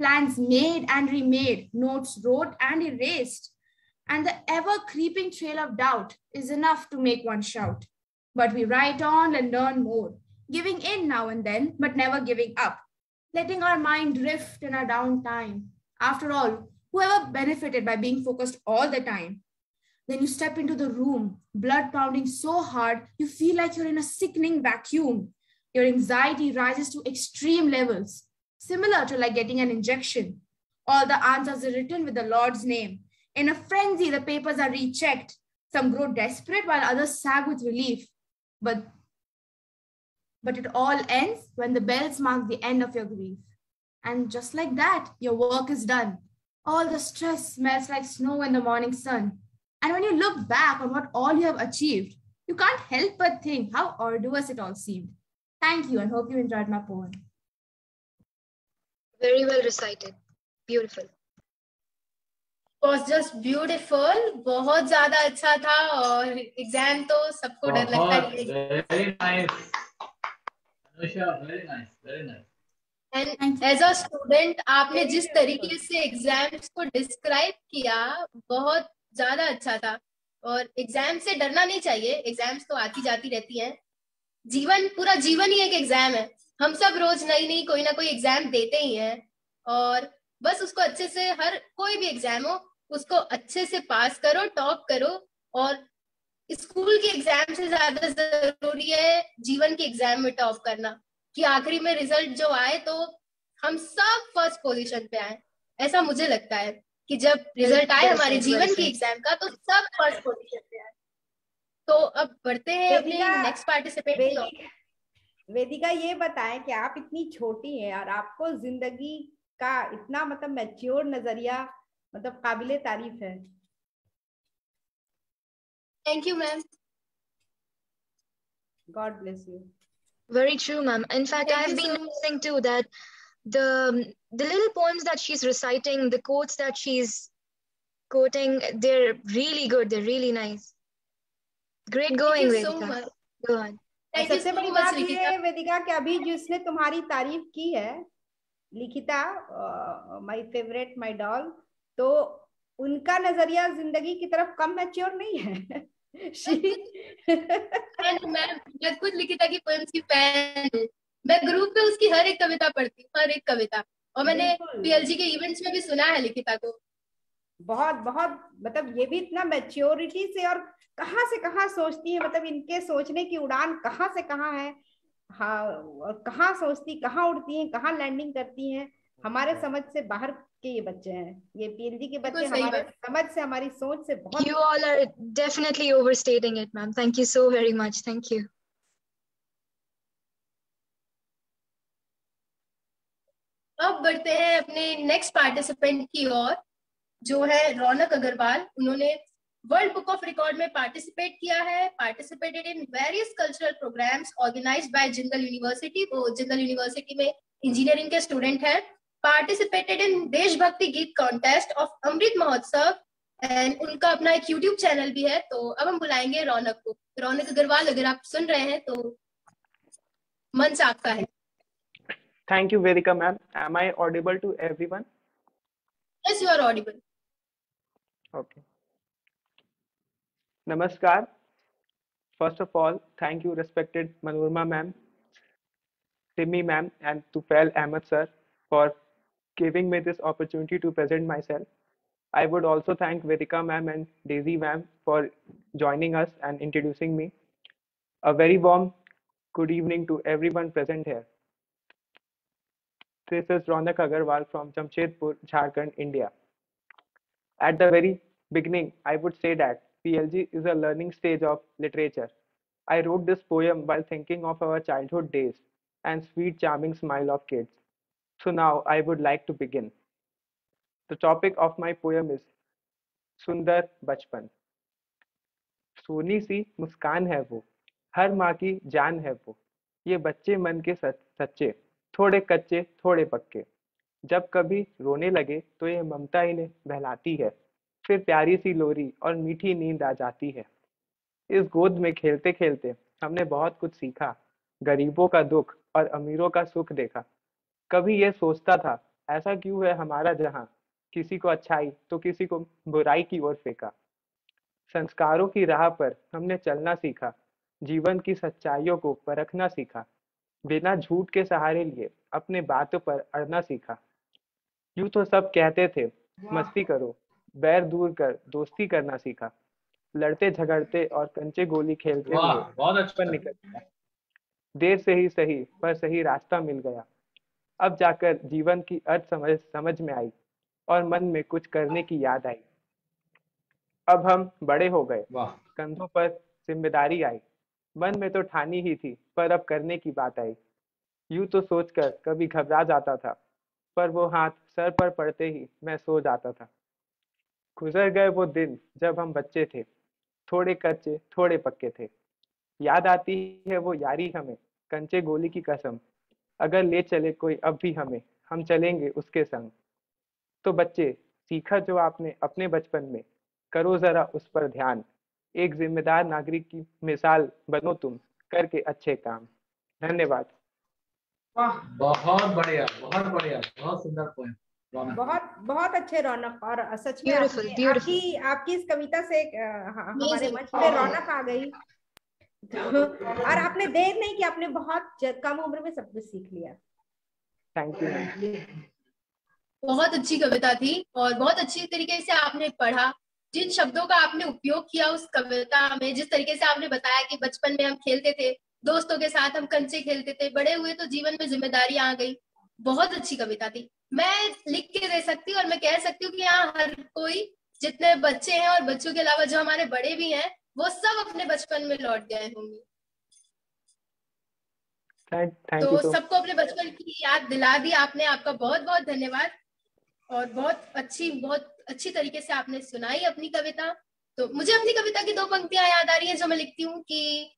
Plans made and remade, notes wrote and erased, and the ever-creeping trail of doubt is enough to make one shout. But we write on and learn more, giving in now and then, but never giving up, letting our mind drift in our downtime. After all, whoever benefited by being focused all the time? Then you step into the room, blood pounding so hard, you feel like you're in a sickening vacuum. Your anxiety rises to extreme levels, similar to like getting an injection. All the answers are written with the Lord's name. In a frenzy, the papers are rechecked. Some grow desperate while others sag with relief. But it all ends when the bells mark the end of your grief. And just like that, your work is done. All the stress melts like snow in the morning sun. And when you look back on what all you have achieved, You can't help but think how arduous it all seemed. Thank you and hope you enjoyed my poem. Very well recited. Beautiful. Was just beautiful. बहुत ज्यादा अच्छा था और एग्जाम तो सबको डर लगता है. Very nice. Anusha, very nice, very nice. And as a student आपने जिस तरीके से एग्जाम्स को डिस्क्राइब किया बहुत ज्यादा अच्छा था. और एग्जाम से डरना नहीं चाहिए. एग्जाम्स तो आती जाती रहती हैं. जीवन, पूरा जीवन ही एक एग्जाम है. हम सब रोज नई नई कोई ना कोई एग्जाम देते ही हैं. और बस उसको अच्छे से, हर कोई भी एग्जाम हो उसको अच्छे से पास करो, टॉप करो. और स्कूल के एग्जाम से ज्यादा जरूरी है जीवन के एग्जाम में टॉप करना, कि आखिरी में रिजल्ट जो आए तो हम सब फर्स्ट पोजीशन पे आए. ऐसा मुझे लगता है कि जब रिजल्ट आए हमारे जीवन के एग्जाम का तो सब फर्स्ट पोजीशन पे आए. तो अब बढ़ते हैं अपने नेक्स्ट पार्टिसिपेंट की ओर. वेदिका, ये बताएं कि आप इतनी छोटी हैं और आपको जिंदगी का इतना मतलब मैच्योर नजरिया, मतलब काबिले तारीफ है. Thank you ma'am. God bless you. Very true, ma'am. In fact, I have been noticing too that the little poems that she's reciting, the quotes that she's quoting, they're really good. They're really nice. Great going, Thank you so Vedika. much. Go on. Thank you सबसे so बड़ी much, बात ये लिखिता. है वेदिका कि अभी जिसने तुम्हारी तारीफ की है, लिखिता, माय फेवरेट, माय डॉल, तो उनका नजरिया जिंदगी की तरफ कम मैच्योर नहीं है. मैं खुद लिखिता की पोएम्स की फैन हूँ. मैं ग्रुप पे उसकी हर एक कविता पढ़ती हूँ, हर एक कविता. और मैंने पीएलजी के इवेंट्स में भी सुना है लिखिता को. बहुत बहुत, मतलब ये भी इतना मैच्योरिटी से, और कहाँ से कहाँ सोचती है, मतलब इनके सोचने की उड़ान कहाँ से कहाँ है. हाँ, और कहाँ सोचती, कहाँ उड़ती हैं, कहाँ लैंडिंग करती हैं. हमारे समझ से बाहर के ये बच्चे हैं, ये पीएलजी के बच्चे हमारे समझ से, हमारी सोच से बहुत. You all are definitely overstating it, ma'am. Thank you so very much. Thank you. अब बढ़ते हैं अपने नेक्स्ट पार्टिसिपेंट की ओर, जो है रौनक अग्रवाल. उन्होंने वर्ल्ड बुक ऑफ रिकॉर्ड में पार्टिसिपेट किया है. Participated in various cultural programmes organised by Jindal university. वो जिंदल यूनिवर्सिटी में इंजीनियरिंग के स्टूडेंट हैं. पार्टिसिपेटेड इन देशभक्ति गीत contest of Amrit Mahotsav. And उनका अपना एक यूट्यूब चैनल भी है. तो अब हम बुलाएंगे रौनक को. रौनक अग्रवाल, अगर आप सुन रहे हैं तो मंच आपका है. Thank you, Vedika ma'am. Am I audible to everyone? Yes, you are audible. Okay. Namaskar. First of all, thank you, respected Manorama ma'am, Timmy ma'am, and Tufail Ahmed sir for giving me this opportunity to present myself. I would also thank Vedika ma'am and Daisy ma'am for joining us and introducing me. A very warm good evening to everyone present here. This is Raunak Agarwal from Jamshedpur, Jharkhand, India. At the very beginning, I would say that PLG is a learning stage of literature. I wrote this poem while thinking of our childhood days and sweet charming smile of kids. So now I would like to begin. The topic of my poem is Sundar Bachpan. Soni सी मुस्कान है वो, हर माँ की जान है वो, ये बच्चे मन के सच्चे, थोड़े कच्चे थोड़े पक्के. जब कभी रोने लगे तो ये ममता इन्हें बहलाती है, फिर प्यारी सी लोरी और मीठी नींद आ जाती है. इस गोद में खेलते खेलते हमने बहुत कुछ सीखा, गरीबों का दुख और अमीरों का सुख देखा. कभी ये सोचता था ऐसा क्यों है हमारा जहाँ, किसी को अच्छाई तो किसी को बुराई की ओर फेंका. संस्कारों की राह पर हमने चलना सीखा, जीवन की सच्चाइयों को परखना सीखा, बिना झूठ के सहारे लिए अपने बातों पर अड़ना सीखा. यूं तो सब कहते थे मस्ती करो, बैर दूर कर दोस्ती करना सीखा. लड़ते झगड़ते और कंचे गोली खेलते हुए पर निकल गया. देर से ही सही पर सही रास्ता मिल गया. अब जाकर जीवन की अर्थ समझ में आई और मन में कुछ करने की याद आई. अब हम बड़े हो गए, कंधों पर जिम्मेदारी आई. मन में तो ठानी ही थी पर अब करने की बात आई. यूं तो सोचकर कभी घबरा जाता था, पर वो हाथ सर पर पड़ते ही मैं सो जाता था. गुजर गए वो दिन जब हम बच्चे थे, थोड़े कच्चे थोड़े पक्के थे. याद आती है वो यारी हमें, कंचे गोली की कसम, अगर ले चले कोई अब भी हमें, हम चलेंगे उसके संग। तो बच्चे, सीखा जो आपने अपने बचपन में, करो जरा उस पर ध्यान, एक जिम्मेदार नागरिक की मिसाल बनो तुम, करके अच्छे काम। धन्यवाद। वाह, बहुत बढ़िया, बहुत बढ़िया, बहुत सुंदर पोएम। बहुत बहुत अच्छे रौनक, और सच में Beautiful, beautiful. आपकी इस कविता से हमारे मंच पे रौनक आ गई। और आपने देर नहीं कि आपने बहुत कम उम्र में सब कुछ सीख लिया। Thank you. बहुत अच्छी कविता थी और बहुत अच्छी तरीके से आपने पढ़ा। जिन शब्दों का आपने उपयोग किया उस कविता में, जिस तरीके से आपने बताया कि बचपन में हम खेलते थे दोस्तों के साथ, हम कंचे खेलते थे, बड़े हुए तो जीवन में जिम्मेदारियां आ गई। बहुत अच्छी कविता थी। मैं लिख के दे सकती हूँ और मैं कह सकती हूँ कि यहाँ हर कोई, जितने बच्चे हैं और बच्चों के अलावा जो हमारे बड़े भी हैं, वो सब अपने बचपन में लौट गए होंगे। तो सबको अपने बचपन की याद दिला दी आपने। आपका बहुत बहुत धन्यवाद। और बहुत अच्छी तरीके से आपने सुनाई अपनी कविता। तो मुझे अपनी कविता की 2 पंक्तियां याद आ रही हैं जो मैं लिखती हूँ, कि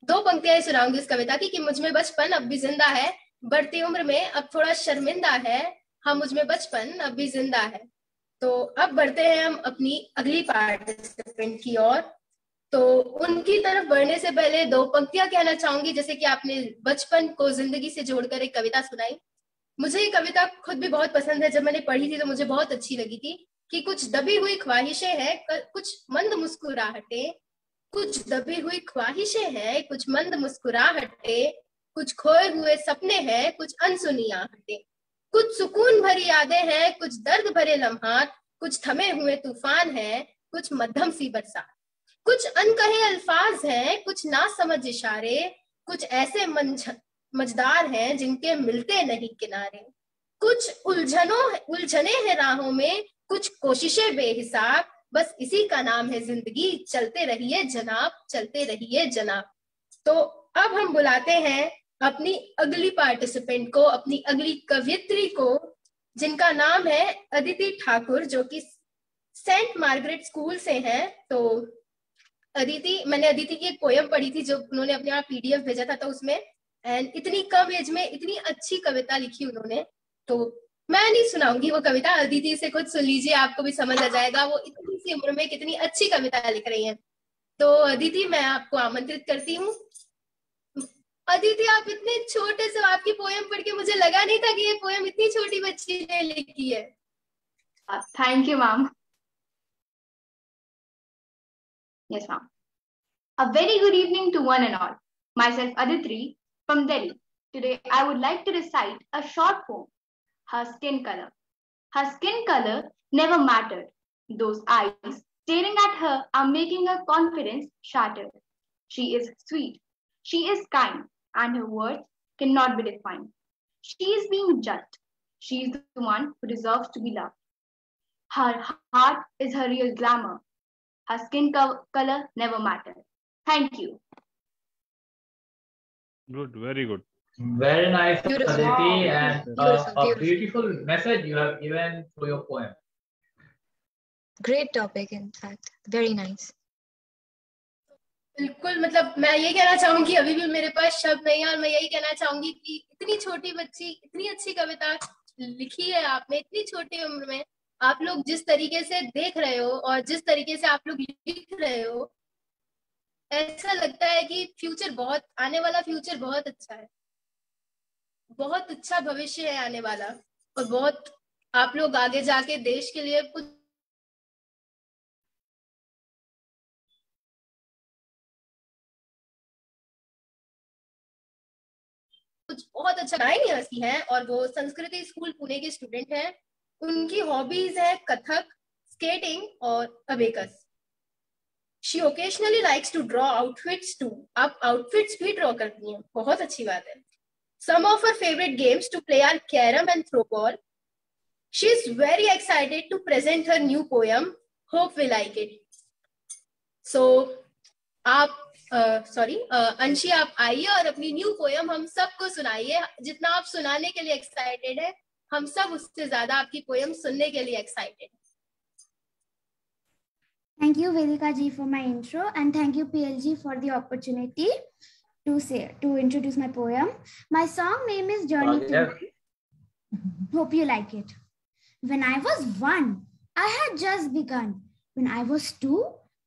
2 पंक्तियां ही सुनाऊंगी इस कविता की, कि मुझ में बचपन अब भी जिंदा है, बढ़ती उम्र में अब थोड़ा शर्मिंदा है, हाँ मुझ में बचपन अब भी जिंदा है। तो अब बढ़ते हैं हम अपनी अगली पार्टिसिपेंट की ओर। तो उनकी तरफ बढ़ने से पहले 2 पंक्तियां कहना चाहूंगी। जैसे कि आपने बचपन को जिंदगी से जोड़कर एक कविता सुनाई, मुझे ये कविता खुद भी बहुत पसंद है। जब मैंने पढ़ी थी तो मुझे बहुत अच्छी लगी थी, कि कुछ दबी हुई ख्वाहिशें हैं, कुछ मंद मुस्कुराहटें, कुछ दबी हुई ख्वाहिशें हैं, कुछ मंद मुस्कुराहटें, कुछ खोए हुए सपने हैं, कुछ अनसुनी आहटें, कुछ सुकून भरी यादें हैं, कुछ दर्द भरे लम्हात, कुछ थमे हुए तूफान हैं, कुछ मध्यम सी बरसात, कुछ अनकहे अल्फाज हैं, कुछ नासमझ इशारे, कुछ ऐसे मझदार हैं जिनके मिलते नहीं किनारे, कुछ उलझने हैं राहों में, कुछ कोशिशें बेहिसाब, बस इसी का नाम है जिंदगी, चलते रहिए जनाब, चलते रहिए जनाब। तो अब हम बुलाते हैं अपनी अगली पार्टिसिपेंट को, अपनी अगली कवियत्री को, जिनका नाम है अदिति ठाकुर, जो कि सेंट मार्गरेट स्कूल से हैं। तो मैंने अदिति की एक पोयम पढ़ी थी जो उन्होंने अपने यहाँ PDF भेजा था, तो उसमें एंड इतनी कम एज में इतनी अच्छी कविता लिखी उन्होंने। तो मैं नहीं सुनाऊंगी वो कविता, अदिति से खुद सुन लीजिए, आपको भी समझ आ जाएगा वो इतनी सी उम्र में कितनी अच्छी कविता लिख रही हैं। तो अदिति, मैं आपको आमंत्रित करती हूँ। अदिति, आप इतने छोटे से, आपकी पोयम पढ़ के मुझे लगा नहीं था कि ये पोयम इतनी छोटी बच्ची ने लिखी है। Thank you ma'am. Yes, ma'am. A very good evening to one and all. Myself Aditri from Delhi. Today I would like to recite a short poem, Her Skin Color. Her skin color never mattered. Those eyes staring at her are making her confidence shattered. She is sweet, she is kind, and her words cannot be defined. She is being judged. She is the one who deserves to be loved. Her heart is her real glamour. Her skin color never mattered. Thank you. Good, very good. Very nice, Beautiful. Aditi, and Beautiful, a beautiful message you have given through your poem. Great topic, in fact. Very nice. बिल्कुल, मतलब मैं ये कहना चाहूंगी, अभी भी मेरे पास शब्द नहीं है, और मैं यही कहना चाहूंगी कि इतनी छोटी बच्ची इतनी अच्छी कविता लिखी है आपने, इतनी छोटी उम्र में। आप लोग जिस तरीके से देख रहे हो और जिस तरीके से आप लोग लिख रहे हो, ऐसा लगता है कि आने वाला फ्यूचर बहुत अच्छा है, बहुत अच्छा भविष्य है आने वाला, और बहुत आप लोग आगे जाके देश के लिए कुछ बहुत अच्छा गायन हस्ती हैं, और वो संस्कृति स्कूल पुणे के स्टूडेंट हैं। उनकी हॉबीज है कथक, स्केटिंग और abacus. She occasionally likes to draw outfits too. आप आउटफिट्स भी ड्रॉ करती हैं, बहुत अच्छी बात है। Some of her favorite games to play are carom and throw ball. She is very excited to present her new poem. Hope we like it. So, अंशी, आप आइए और अपनी न्यू पोयम हम सबको सुनाइए। जितना आप सुनाने के लिए एक्साइटेड है, हम सब उससे ज्यादा आपकी पोयम सुनने के लिए एक्साइटेड है। Thank you, Vedika ji, for my intro, and thank you, PLG, for the opportunity to introduce my poem. My song name is Journey to One. Hope you like it. When I was 1, I had just begun. When I was 2,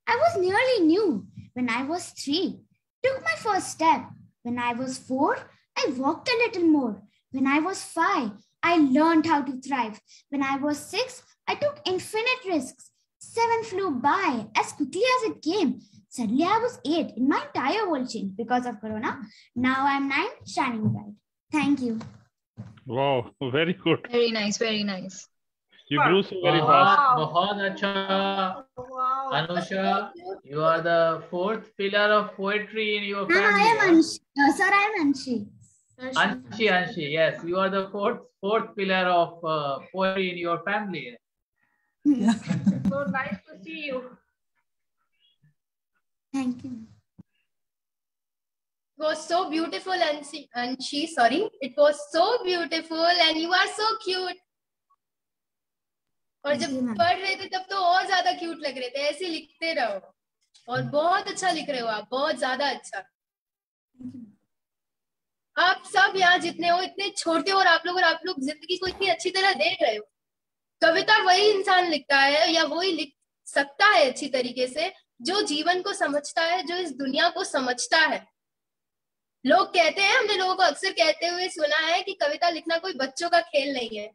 I was nearly new. When I was 3, took my first step. When I was 4, I walked a little more. When I was 5, I learned how to thrive. When I was 6, I took infinite risks. 7 flew by as quickly as it came. Suddenly I was 8 and my entire world changed because of Corona. Now I'm 9, shining bright. Thank you. Wow, very good. Very nice, very nice. You grew so very fast. बहुत अच्छा. Anusha, you are the 4th pillar of poetry in your family. I am Anshi. Sir, I am Anshi. Anshi, yes, you are the fourth pillar of poetry in your family. So nice to see you. Thank you. It was so beautiful, Anshi, sorry. It was so beautiful and you are so cute. और जब पढ़ रहे थे तब तो और ज्यादा क्यूट लग रहे थे. ऐसे लिखते रहो और बहुत अच्छा लिख रहे हो आप, बहुत ज्यादा अच्छा. आप सब यहाँ जितने हो इतने छोटे हो और आप लोग जिंदगी को इतनी अच्छी तरह देख रहे हो. कविता वही इंसान लिखता है या वही लिख सकता है अच्छी तरीके से जो जीवन को समझता है, जो इस दुनिया को समझता है. लोग कहते हैं, हमने लोगों को अक्सर कहते हुए सुना है कि कविता लिखना कोई बच्चों का खेल नहीं है.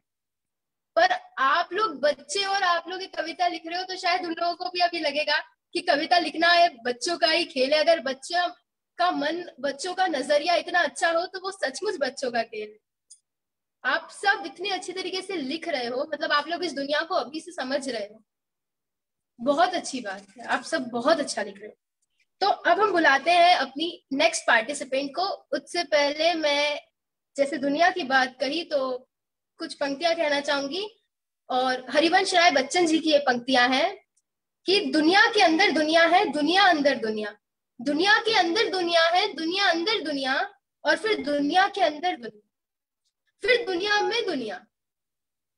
पर आप लोग बच्चे और आप लोग कविता लिख रहे हो तो शायद उन लोगों को भी अभी लगेगा कि कविता लिखना है बच्चों का ही खेल है. अगर बच्चा का मन, बच्चों का नजरिया इतना अच्छा हो तो वो सचमुच बच्चों का खेल है. आप सब इतने अच्छे तरीके से लिख रहे हो, मतलब आप लोग इस दुनिया को अभी से समझ रहे हो. बहुत अच्छी बात है, आप सब बहुत अच्छा लिख रहे हो. तो अब हम बुलाते हैं अपनी नेक्स्ट पार्टिसिपेंट को. उससे पहले मैं जैसे दुनिया की बात कही तो कुछ पंक्तियां कहना चाहूंगी. और हरिवंश राय बच्चन जी की ये पंक्तियां हैं कि दुनिया के अंदर दुनिया है, दुनिया अंदर दुनिया, दुनिया के अंदर दुनिया है, दुनिया अंदर दुनिया, और फिर दुनिया के अंदर दुनिया, फिर दुनिया में दुनिया.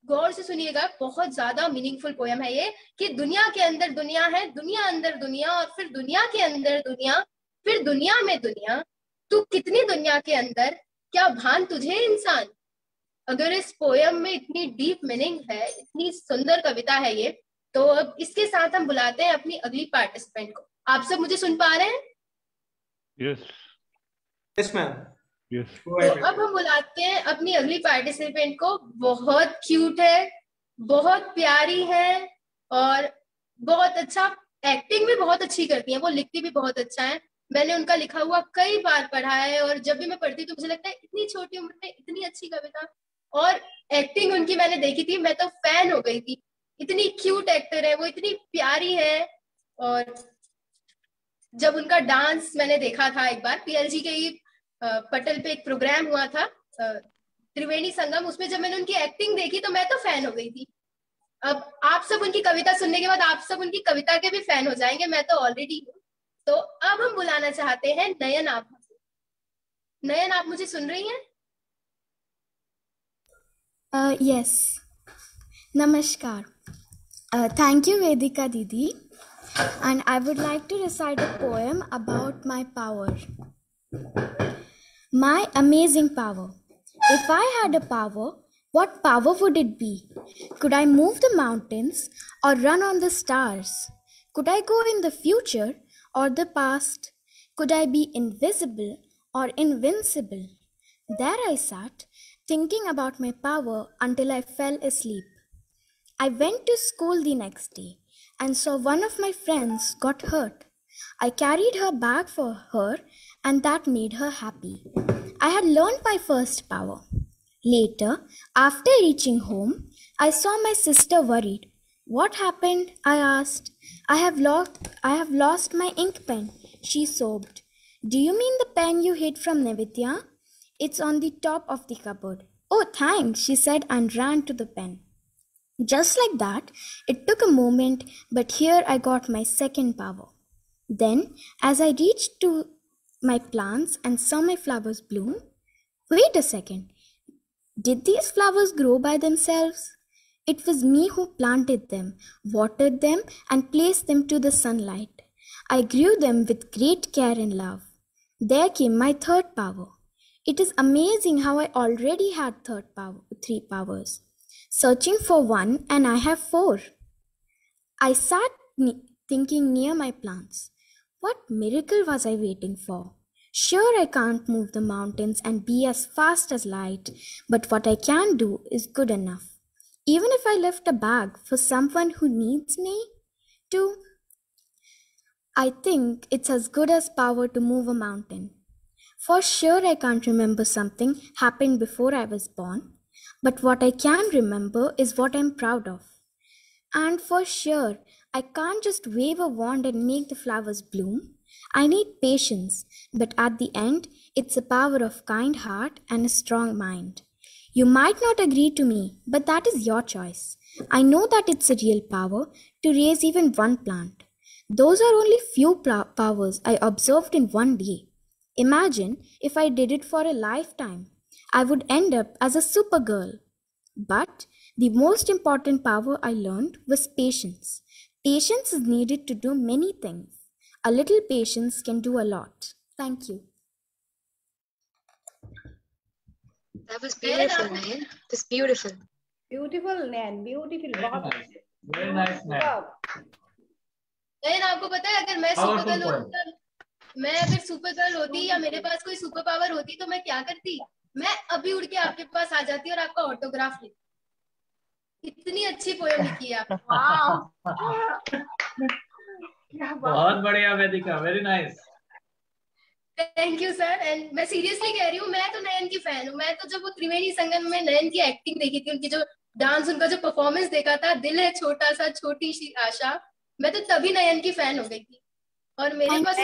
गौर से सुनिएगा, बहुत ज्यादा मीनिंगफुल पोयम है ये कि दुनिया के अंदर दुनिया है, दुनिया अंदर दुनिया, और फिर दुनिया के अंदर दुनिया, फिर दुनिया में दुनिया. तू कितनी दुनिया के अंदर, क्या भान तुझे इंसान. अगर इस पोयम में इतनी डीप मीनिंग है, इतनी सुंदर कविता है ये, तो अब इसके साथ हम बुलाते हैं अपनी अगली पार्टिसिपेंट को. आप सब मुझे सुन पा रहे हैं? Yes ma'am. तो अब हम बुलाते हैं अपनी अगली पार्टिसिपेंट को. बहुत क्यूट है, बहुत प्यारी है और बहुत अच्छा एक्टिंग भी बहुत अच्छी करती है. वो लिखती भी बहुत अच्छा है. मैंने उनका लिखा हुआ कई बार पढ़ा है और जब भी मैं पढ़ती तो मुझे लगता है इतनी छोटी उम्र में इतनी अच्छी कविता. और एक्टिंग उनकी मैंने देखी थी, मैं तो फैन हो गई थी. इतनी क्यूट एक्टर है वो, इतनी प्यारी है. और जब उनका डांस मैंने देखा था एक बार पीएलजी के ही पटल पे एक प्रोग्राम हुआ था त्रिवेणी संगम, उसमें जब मैंने उनकी एक्टिंग देखी तो मैं तो फैन हो गई थी. अब आप सब उनकी कविता सुनने के बाद आप सब उनकी कविता के भी फैन हो जाएंगे, मैं तो ऑलरेडी हूँ. तो अब हम बुलाना चाहते हैं नयन आभा. नयन, आप मुझे सुन रही हैं? Yes. Namaskar. Thank you, Vedika Didi. And I would like to recite a poem about my power. My amazing power. If I had a power, what power would it be? Could I move the mountains or run on the stars? Could I go in the future or the past? Could I be invisible or invincible? There I sat, thinking about my power until I fell asleep. I went to school the next day and saw one of my friends got hurt. I carried her bag for her and that made her happy. I had learned my first power. Later, after reaching home, I saw my sister worried. What happened? I asked. I have lost my ink pen, she sobbed. Do you mean the pen you hid from Nevidya? It's on the top of the cupboard. Oh, thanks, she said and ran to the pen. Just like that, it took a moment, but here I got my second power. Then, as I reached to my plants and saw my flowers bloom, wait a second, did these flowers grow by themselves? It was me who planted them, watered them, and placed them to the sunlight. I grew them with great care and love. There came my third power. It is amazing how I already had three powers. Searching for one, and I have 4. I sat thinking near my plants. What miracle was I waiting for? Sure, I can't move the mountains and be as fast as light, but what I can do is good enough. Even if I lift a bag for someone who needs me to, I think it's as good as power to move a mountain. For sure, I can't remember something happened before I was born, but what I can remember is what I'm proud of. And for sure, I can't just wave a wand and make the flowers bloom. I need patience, but at the end, it's the power of kind heart and a strong mind. You might not agree to me, but that is your choice. I know that it's a real power to raise even one plant. Those are only few powers I observed in one day. Imagine if I did it for a lifetime. I would end up as a supergirl. But the most important power I learned was patience. Patience is needed to do many things. A little patience can do a lot. Thank you. That was beautiful, Nayan. It was beautiful. Beautiful, Nayan. Beautiful. Very nice, Nayan. नायन, आपको पता है अगर मैं सुपर गर्ल होती या मेरे पास कोई सुपर पावर होती तो मैं क्या करती? मैं अभी उड़ के आपके पास आ जाती और आपका ऑटोग्राफ लेती। इतनी अच्छी पोएम लिखी है आपने। बहुत बढ़िया Vedika, very nice. Thank you sir. And मैं सीरियसली कह रही हूँ, मैं तो नयन की फैन हूँ। मैं तो जब वो त्रिवेणी संगम में नयन की एक्टिंग देखी थी, उनकी जो डांस, उनका जो परफॉर्मेंस देखा था, दिल है छोटा सा छोटी सी आशा, मैं तो तभी नयन की फैन हो गई थी। और मेरे पास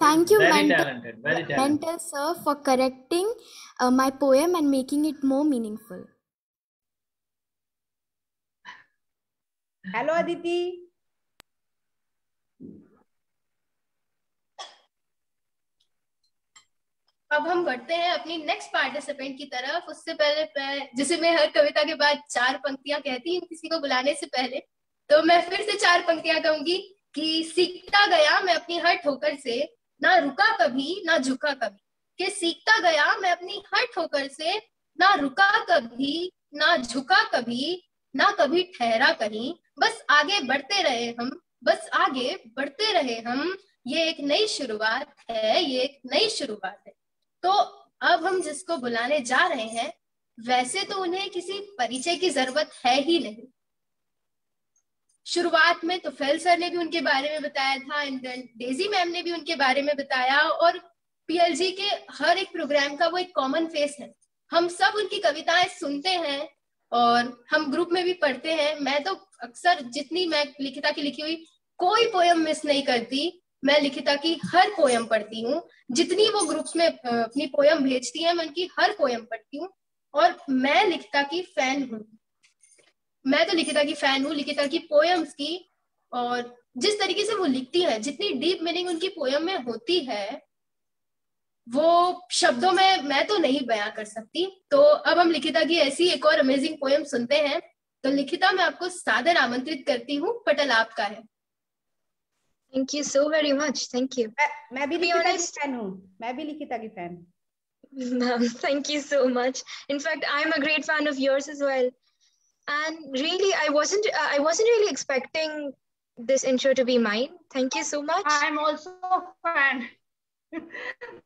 Thank you, mentor sir, for correcting my poem and making it more meaningful. Hello, Aditi. अब हम बढ़ते हैं अपनी नेक्स्ट पार्टिसिपेंट की तरफ। उससे पहले जिसे मैं हर कविता के बाद 4 पंक्तियां कहती हूँ किसी को बुलाने से पहले, तो मैं फिर से 4 पंक्तियां कहूंगी कि सीखता गया मैं अपनी हर ठोकर से, ना रुका कभी ना झुका कभी। कि सीखता गया मैं अपनी हर ठोकर से, ना रुका कभी ना झुका कभी, ना कभी ठहरा कहीं। बस आगे बढ़ते रहे हम, बस आगे बढ़ते रहे हम। ये एक नई शुरुआत है, ये एक नई शुरुआत है। तो अब हम जिसको बुलाने जा रहे हैं, वैसे तो उन्हें किसी परिचय की जरूरत है ही नहीं। शुरुआत में तो फेल सर ने भी उनके बारे में बताया था, एंड डेजी मैम ने भी उनके बारे में बताया, और पीएलजी के हर एक प्रोग्राम का वो एक कॉमन फेस है। हम सब उनकी कविताएं सुनते हैं और हम ग्रुप में भी पढ़ते हैं। मैं तो अक्सर जितनी मैं लिखिता की लिखी हुई कोई पोयम मिस नहीं करती। मैं लिखिता की हर पोयम पढ़ती हूँ। जितनी वो ग्रुप्स में अपनी पोयम भेजती है, मैं उनकी हर पोयम पढ़ती हूँ। और मैं लिखिता की फैन हूँ। मैं तो लिखिता की फैन हूँ, लिखिता की पोयम्स की। और जिस तरीके से वो लिखती है, जितनी डीप मीनिंग उनकी पोयम में होती है, वो शब्दों में मैं तो नहीं बयां कर सकती। तो अब हम लिखिता की ऐसी एक और अमेजिंग पोयम सुनते हैं। तो लिखिता, मैं आपको सादर आमंत्रित करती हूँ, पटल आपका है। Thank you so very much. Thank you. मैं भी लिखिता की फैन हूँ। मैं भी लिखिता की fan. Ma'am, thank you so much. In fact, I'm a great fan of yours as well. And really, I wasn't really expecting this intro to be mine. Thank you so much. I'm also a fan.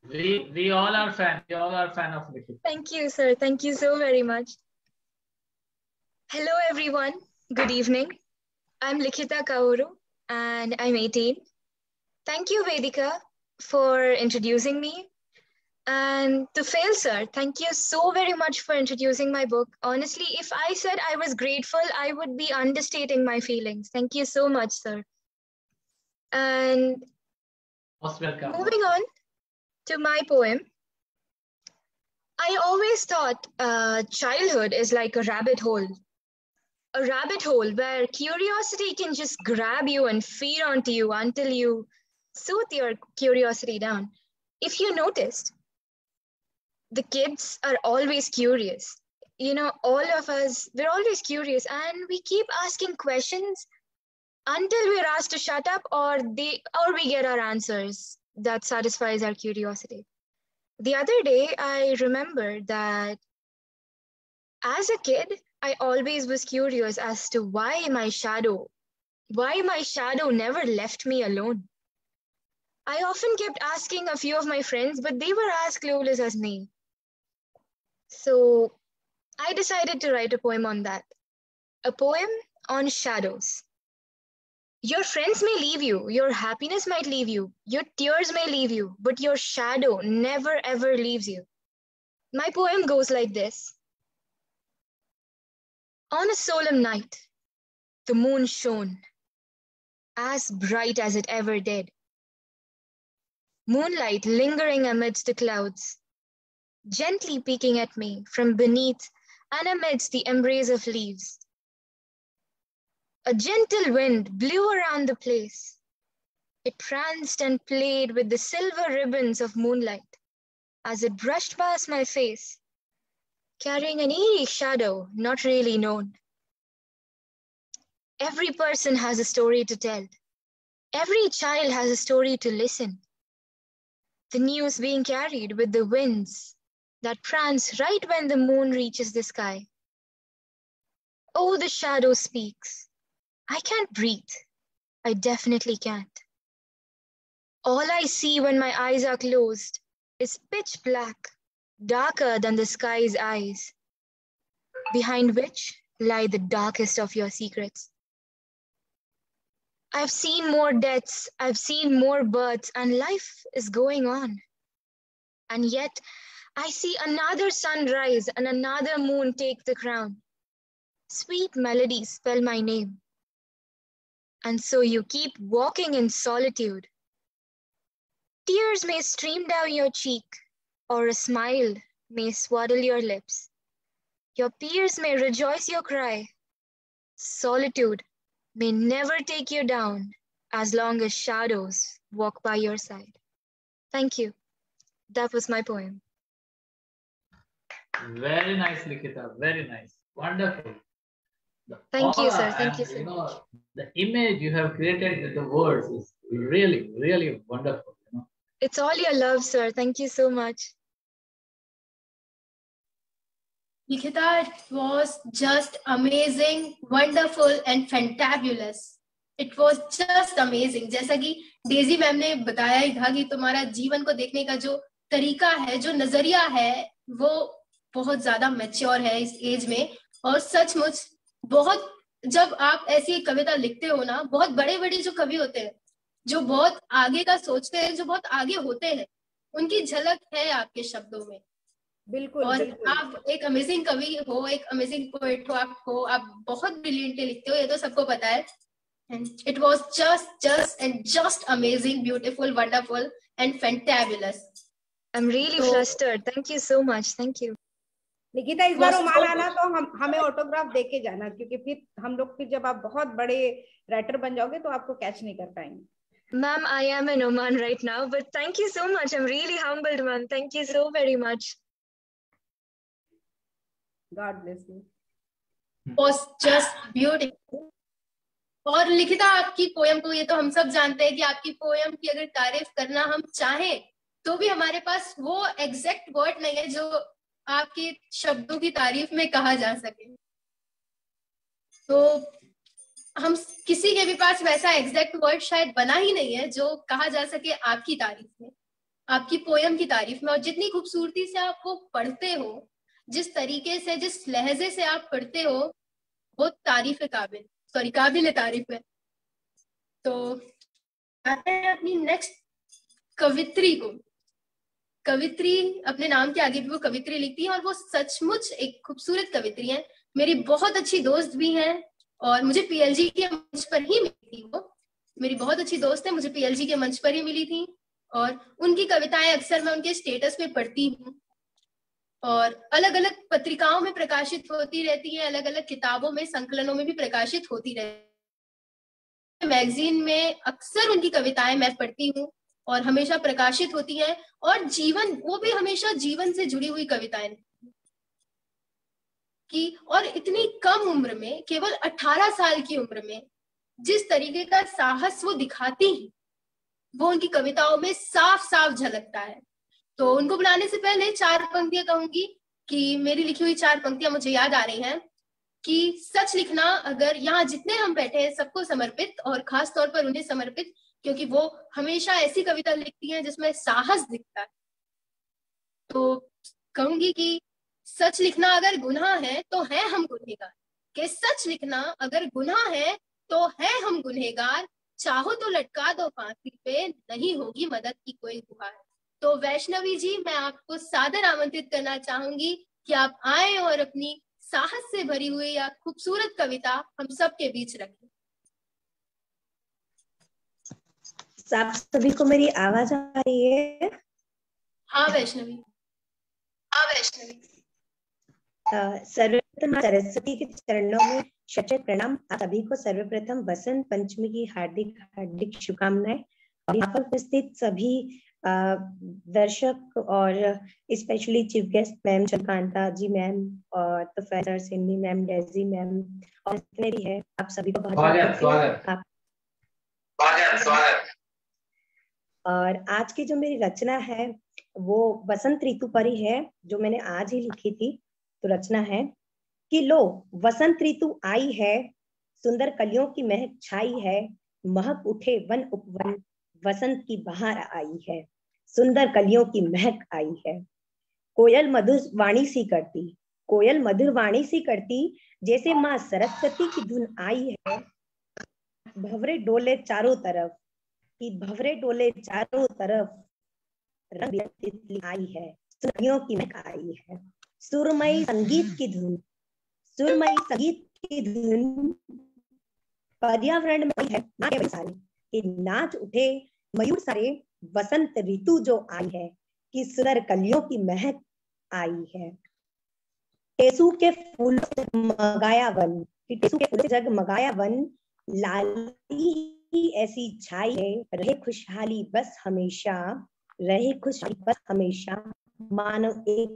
We all are fan. We all are fan of Likhita. Thank you, sir. Thank you so very much. Hello, everyone. Good evening. I'm Likhita Kauru, and I'm 18. Thank you, Vedika, for introducing me. And to Fail Sir, thank you so very much for introducing my book. Honestly, if I said I was grateful, I would be understating my feelings. Thank you so much, sir. And most welcome. Moving on to my poem. I always thought childhood is like a rabbit hole. A rabbit hole where curiosity can just grab you and feed onto you until you soothe your curiosity down. If you noticed, the kids are always curious. all of us, we're always curious and we keep asking questions until we're asked to shut up or we get our answers that satisfies our curiosity. The other day, I remembered that as a kid, I always was curious as to why my shadow never left me alone. I often kept asking a few of my friends, but they were as clueless as me. So I decided to write a poem on that. A poem on shadows. Your friends may leave you, your happiness might leave you, your tears may leave you, but your shadow never ever leaves you. My poem goes like this. On a solemn night, the moon shone, as bright as it ever did. Moonlight lingering amidst the clouds, gently peeking at me from beneath and amidst the embrace of leaves. A gentle wind blew around the place. It pranced and played with the silver ribbons of moonlight as it brushed past my face, carrying an eerie shadow not really known. Every person has a story to tell. Every child has a story to listen. The news being carried with the winds that prance right when the moon reaches the sky. Oh, the shadow speaks. I can't breathe. I definitely can't. All I see when my eyes are closed is pitch black, darker than the sky's eyes, behind which lie the darkest of your secrets. I've seen more deaths, I've seen more births, and life is going on. And yet, I see another sunrise and another moon take the crown. Sweet melodies spell my name. And so you keep walking in solitude. Tears may stream down your cheek, or a smile may swaddle your lips. Your peers may rejoice your cry. Solitude may never take you down as long as shadows walk by your side. Thank you. That was my poem. Very nice, Likita. Very nice. Wonderful. Thank you, sir. Thank you so much. The image you have created with the words is really, really wonderful. It's all your love, sir. Thank you so much. Likita, it was just amazing, wonderful and fantabulous. It was just amazing. जैसा कि डेजी मैम ने बताया ही था कि तुम्हारा जीवन को देखने का जो तरीका है, जो नजरिया है, वो बहुत ज्यादा मैच्योर है इस एज में. और सचमुच बहुत, जब आप ऐसी कविता लिखते हो ना, बहुत बड़े बड़े जो कवि होते हैं, जो बहुत आगे का सोचते हैं, जो बहुत आगे होते हैं, उनकी झलक है आपके शब्दों में. बिल्कुल. और बिल्कुल. आप एक अमेजिंग कवि हो, एक अमेजिंग पोएट हो, आप बहुत ब्रिलियंटली लिखते हो, ये तो सबको पता है. It was just amazing, beautiful, wonderful and fantabulous. I'm really flustered. Thank you so much. Thank you. Nikita, इस बार ओमान आना तो हमें ऑटोग्राफ दे के जाना, क्योंकि फिर हम लोग जब आप बहुत बड़े राइटर बन जाओगे तो आपको कैच नहीं कर पाएंगे. Ma'am, I am in Oman right now, but thank you so much. I'm really humbled, ma'am. Thank you so very much. God bless you. Was just beautiful. और लिखिता, आपकी पोयम को, ये तो हम सब जानते हैं कि आपकी पोयम की अगर तारीफ करना हम चाहें तो भी हमारे पास वो एग्जैक्ट वर्ड नहीं है जो आपके शब्दों की तारीफ में कहा जा सके. तो हम किसी के भी पास वैसा एग्जैक्ट वर्ड शायद बना ही नहीं है जो कहा जा सके आपकी तारीफ में, आपकी पोयम की तारीफ में. और जितनी खूबसूरती से आप वो पढ़ते हो, जिस तरीके से, जिस लहजे से आप पढ़ते हो, वो काबिल तारीफ है. तो आते हैं अपनी नेक्स्ट कवित्री को. कवित्री अपने नाम के आगे भी वो कवित्री लिखती है और वो सचमुच एक खूबसूरत कवित्री है. मेरी बहुत अच्छी दोस्त भी है और मुझे पीएलजी के मंच पर ही मिली थी. वो मेरी बहुत अच्छी दोस्त है, मुझे पीएलजी के मंच पर ही मिली थी और उनकी कविताएं अक्सर मैं उनके स्टेटस पे पढ़ती हूँ और अलग अलग पत्रिकाओं में प्रकाशित होती रहती है, अलग अलग किताबों में, संकलनों में भी प्रकाशित होती रहती है. मैगजीन में अक्सर उनकी कविताएं मैं पढ़ती हूँ और हमेशा प्रकाशित होती हैं. और जीवन, वो भी हमेशा जीवन से जुड़ी हुई कविताएं. कि और इतनी कम उम्र में, केवल 18 साल की उम्र में जिस तरीके का साहस वो दिखाती हैं, वो उनकी कविताओं में साफ साफ झलकता है। तो उनको बुलाने से पहले 4 पंक्तियां कहूंगी कि मेरी लिखी हुई 4 पंक्तियां मुझे याद आ रही हैं कि सच लिखना अगर यहाँ जितने हम बैठे हैं सबको समर्पित, और खास तौर पर उन्हें समर्पित क्योंकि वो हमेशा ऐसी कविता लिखती हैं जिसमें साहस दिखता है। तो कहूंगी कि सच लिखना अगर गुनाह है तो है हम गुनहगार, कि सच लिखना अगर गुनाह है तो है हम गुनहगार, चाहो तो लटका दो फांसी पे, नहीं होगी मदद की कोई गुहार। तो वैष्णवी जी, मैं आपको सादर आमंत्रित करना चाहूंगी कि आप आए और अपनी साहस से भरी हुई या खूबसूरत कविता हम सबके बीच रखें। आप सभी को मेरी आवाज आ रही है? हाँ वैष्णवी। सर्वप्रथम सरस्वती के चरणों में शत प्रणाम। आप सभी को सर्वप्रथम बसंत पंचमी की हार्दिक हार्दिक शुभकामनाएं। और यहाँ पर उपस्थित सभी दर्शक और specially chief guest ma'am Chandrakanta ji ma'am और professor Sindhi ma'am, Daisy ma'am और जितने भी है, आप सभी को बहुत स्वागत। और आज की जो मेरी रचना है वो बसंत ऋतु पर ही है, जो मैंने आज ही लिखी थी। तो रचना है कि लो वसंत ऋतु आई है, सुंदर कलियों की महक छाई है, महक उठे वन उपवन, वसंत की बहार आई है, सुंदर कलियों की महक आई है। कोयल मधुर वाणी सी करती, कोयल मधुर वाणी सी करती, जैसे माँ सरस्वती की धुन आई है। भंवरे डोले चारों तरफ, कि भंवरे डोले चारों तरफ, रंग तितली आई है, सुर्खियों की महक आई है। सुरमई संगीत की धुन, सुरमई संगीत की धुन पर्यावरण में है, नाच सारे कि नाच उठे मयूर सारे, वसंत ऋतु जो आई है, कि सुंदर कलियों की महक आई है। टेसू के फूल से जगमगाया वन, कि टेसू के फूल से जगमगाया वन, लाली ऐसी छाई है, रहे खुशहाली बस हमेशा, रहे खुशहाली बस हमेशा, मानो एक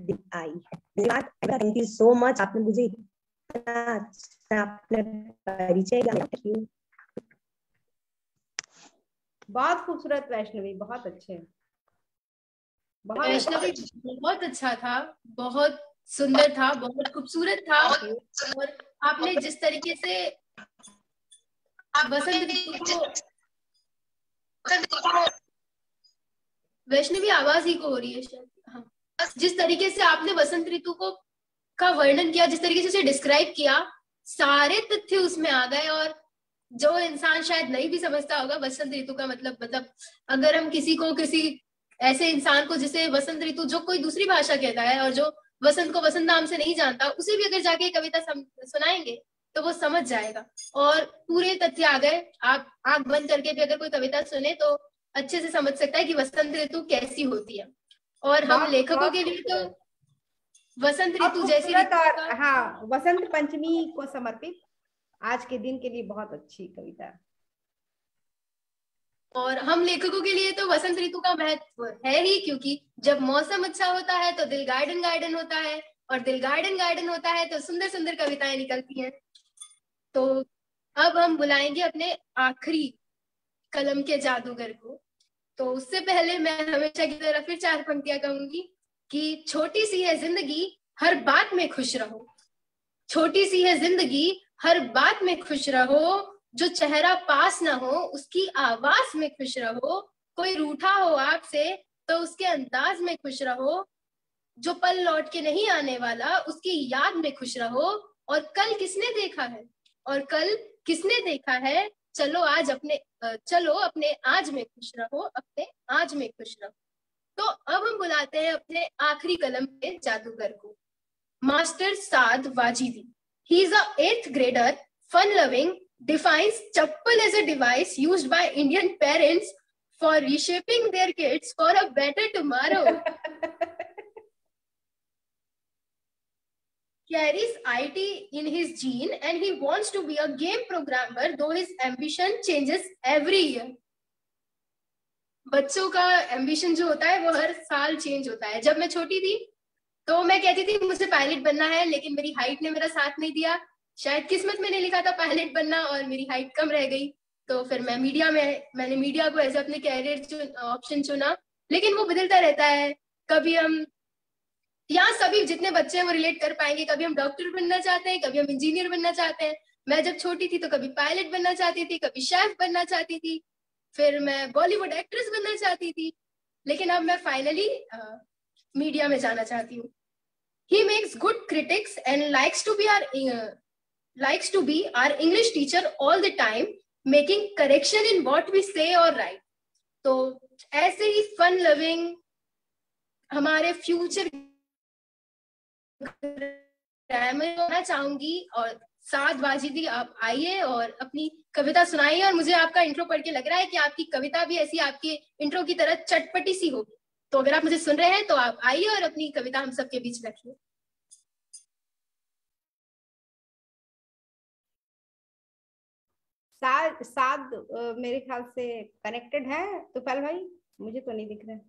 दिन आई है। थैंक यू सो मच, आपने मुझे इतना अपना परिचय दिया। बहुत खूबसूरत वैष्णवी, बहुत अच्छे। वैष्णवी बहुत अच्छा था, बहुत सुंदर था, बहुत खूबसूरत था। और आपने जिस तरीके से बसंत ऋतु को, वैष्णवी आवाज ही को हो रही है शायद। हाँ, जिस तरीके से आपने बसंत ऋतु को का वर्णन किया, जिस तरीके से उसे डिस्क्राइब किया, सारे तथ्य उसमें आ गए। और जो इंसान शायद नहीं भी समझता होगा बसंत ऋतु का मतलब अगर हम किसी ऐसे इंसान को जिसे बसंत ऋतु, जो कोई दूसरी भाषा कहता है और जो वसंत को वसंत नाम से नहीं जानता, उसे भी अगर जाके कविता सुनाएंगे तो वो समझ जाएगा। और पूरे तथ्य आ गए। आप आंख बंद करके भी अगर कोई कविता सुने तो अच्छे से समझ सकता है कि वसंत ऋतु कैसी होती है। और हम लेखकों के लिए तो वसंत ऋतु जैसी और हाँ, वसंत पंचमी को समर्पित आज के दिन के लिए बहुत अच्छी कविता। और हम लेखकों के लिए तो वसंत ऋतु का महत्व है ही, क्योंकि जब मौसम अच्छा होता है तो दिल गार्डन गार्डन होता है, और दिल गार्डन गार्डन होता है तो सुंदर सुंदर कविताएं निकलती हैं। तो अब हम बुलाएंगे अपने आखिरी कलम के जादूगर को। तो उससे पहले मैं हमेशा की तरह फिर 4 पंक्तियां कहूंगी कि छोटी सी है जिंदगी, हर बात में खुश रहो। छोटी सी है जिंदगी, हर बात में खुश रहो, जो चेहरा पास ना हो उसकी आवाज में खुश रहो। कोई रूठा हो आपसे तो उसके अंदाज में खुश रहो, जो पल लौट के नहीं आने वाला उसकी याद में खुश रहो। और कल किसने देखा है, और कल किसने देखा है, चलो अपने आज में खुश रहो, अपने आज में खुश रहो। तो अब हम बुलाते हैं अपने आखिरी कलम के जादूगर को, master Saad Wajidi. He is a 8th grader, fun-loving, defines chappal as a device used by Indian parents for reshaping their kids for a better tomorrow. Carries IT in his gene and he wants to be a game programmer, though his ambition changes every year. बच्चों का एम्बिशन जो होता है वो हर साल चेंज होता है। जब मैं छोटी थी तो मैं कहती थी मुझे पायलट बनना है, लेकिन मेरी हाइट ने मेरा साथ नहीं दिया। शायद किस्मत में नहीं लिखा था पायलट बनना और मेरी हाइट कम रह गई। तो फिर मैंने मीडिया को ऐसे अपने कैरियर ऑप्शन चुना। लेकिन वो बदलता रहता है। कभी हम यहाँ सभी जितने बच्चे हैं वो रिलेट कर पाएंगे, कभी हम डॉक्टर बनना चाहते हैं, कभी हम इंजीनियर बनना चाहते हैं। मैं जब छोटी थी तो कभी पायलट बनना चाहती थी, कभी शेफ बनना चाहती थी, फिर मैं बॉलीवुड एक्ट्रेस बनना चाहती थी, लेकिन अब मैं फाइनली मीडिया में जाना चाहती हूँ। He makes good critics and likes to be our English teacher all the time, making correction in what we say or write. तो ऐसे ही fun loving हमारे फ्यूचर में होना चाहूंगी। और साथ वाजिदी आप आइए और अपनी कविता सुनाइए। और मुझे आपका इंट्रो पढ़ के लग रहा है कि आपकी कविता भी ऐसी आपके इंट्रो की तरह चटपटी सी होगी। तो अगर आप मुझे सुन रहे हैं तो आप आइए और अपनी कविता हम सबके बीच रखिए। साद मेरे ख्याल से कनेक्टेड है तुफैल भाई, मुझे तो नहीं दिख रहा है।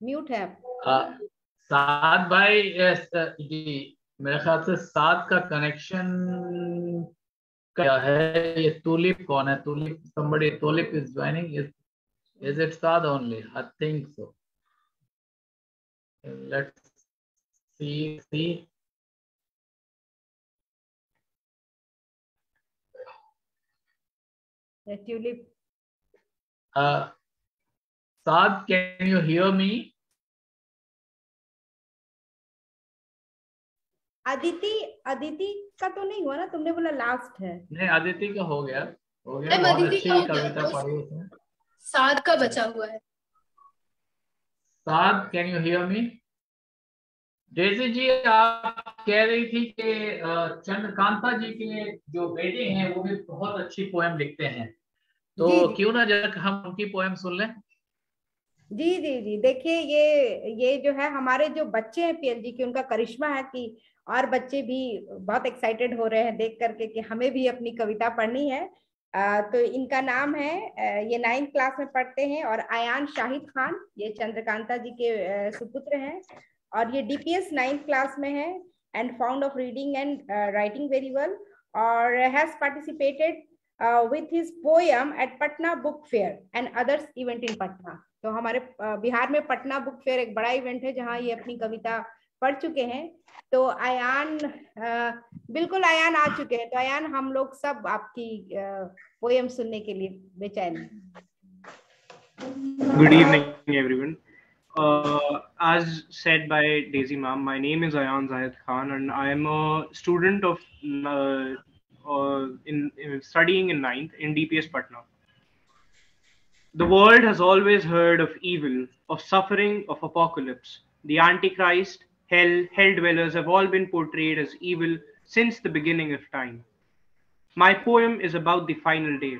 म्यूट है आप। साद भाई जी, मेरे ख्याल से साद का कनेक्शन क्या है? ये तुलिप कौन है? Tulip, somebody Tulip is joining. Is it Saad only? I think so. Let's see. The tulip. Saad, can you hear me? Aditi का तो नहीं हुआ ना? तुमने बोला लास्ट है। नहीं, अदिति का हो गया। बहुत अच्छी कविता पढ़ी उसने। साद का बचा हुआ है। Saad, can you hear me? Daisy ji, आप कह रही थी कि चंद्रकांता जी के जो बेटे हैं वो भी बहुत अच्छी पोएम लिखते हैं, तो क्यों ना जरा हम उनकी पोएम सुन लें। जी जी जी, देखिए ये जो है हमारे जो बच्चे हैं पीएलजी के, उनका करिश्मा है कि और बच्चे भी बहुत एक्साइटेड हो रहे हैं देख करके कि हमें भी अपनी कविता पढ़नी है। तो इनका नाम है, ये 9th क्लास में पढ़ते हैं, और अयान शाहिद खान, ये चंद्रकांता जी के सुपुत्र हैं, और ये डीपीएस 9th क्लास में है and found of reading and writing very well, और has participated with his poem at Patna Book Fair and others event in Patna। तो हमारे बिहार में पटना बुक फेयर एक बड़ा इवेंट है जहां ये अपनी कविता पढ़ चुके हैं। तो अयान, बिल्कुल अयान आ चुके हैं। तो अयान, हम लोग सब आपकी पोएम सुनने के लिए बेचैन हैं। Good evening, everyone. As said by Daisy ma'am, my name is Ayan Zahid Khan, and I am a student of studying in 9th in DPS Patna. The world has always heard of evil, of suffering, of apocalypse. The Antichrist, hell dwellers have all been portrayed as evil since the beginning of time. My poem is about the final day.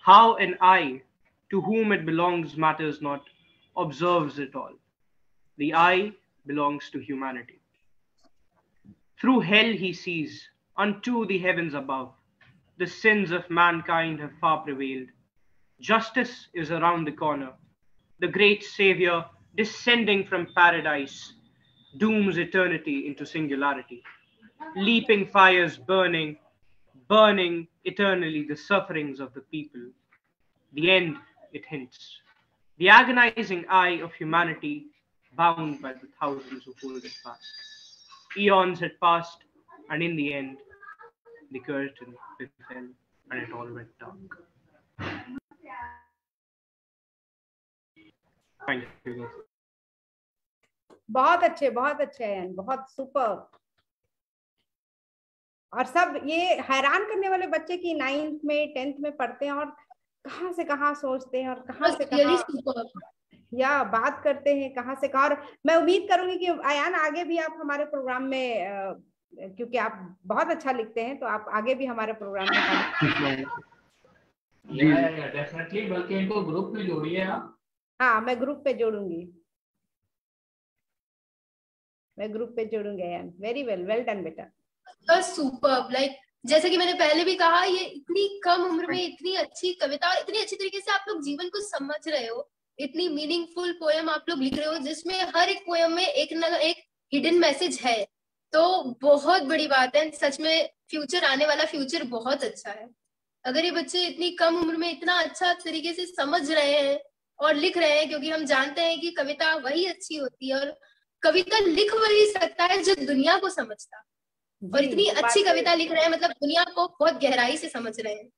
How an eye, to whom it belongs matters not, observes it all. The eye belongs to humanity. Through hell he sees, unto the heavens above. The sins of mankind have far prevailed. Justice is around the corner. The great Savior, descending from paradise, dooms eternity into singularity. Leaping fires burning eternally the sufferings of the people. The end, it hints. The agonizing eye of humanity, bound by the thousands who hold it fast. Eons had passed, and in the end, the curtain fell, and it all went dark. Thank you. बहुत अच्छे हैं, बहुत सुपर। और सब ये हैरान करने वाले बच्चे की 9th में 10th में पढ़ते हैं और कहाँ से कहाँ सोचते हैं और कहाँ से कहाँ या बात करते हैं, कहाँ से कहाँ। और मैं उम्मीद करूंगी कि अयान आगे भी आप हमारे प्रोग्राम में, क्योंकि आप बहुत अच्छा लिखते हैं, तो आप आगे भी हमारे प्रोग्राम में डेफिनेटली, बल्कि इनको ग्रुप में जोड़िए आप। हाँ, मैं ग्रुप पे जोड़ूंगी Ayaan. Very well, well done बेटा। सुपर्ब। लाइक जैसे कि मैंने पहले भी कहा, ये इतनी कम उम्र में इतनी अच्छी कविता और इतनी अच्छी तरीके से आप लोग जीवन को समझ रहे हो, इतनी मीनिंगफुल पोयम आप लोग लिख रहे हो जिसमें हर एक पोयम में एक ना एक हिडन मैसेज है, तो बहुत बड़ी बात है। सच में फ्यूचर, आने वाला फ्यूचर बहुत अच्छा है। अगर ये बच्चे इतनी कम उम्र में इतना अच्छा तरीके से समझ रहे हैं और लिख रहे हैं, क्योंकि हम जानते हैं कि कविता वही अच्छी होती है और कविता लिख वही सकता है जो दुनिया को समझता, और इतनी अच्छी कविता लिख रहे हैं, मतलब दुनिया को बहुत गहराई से समझ रहे हैं।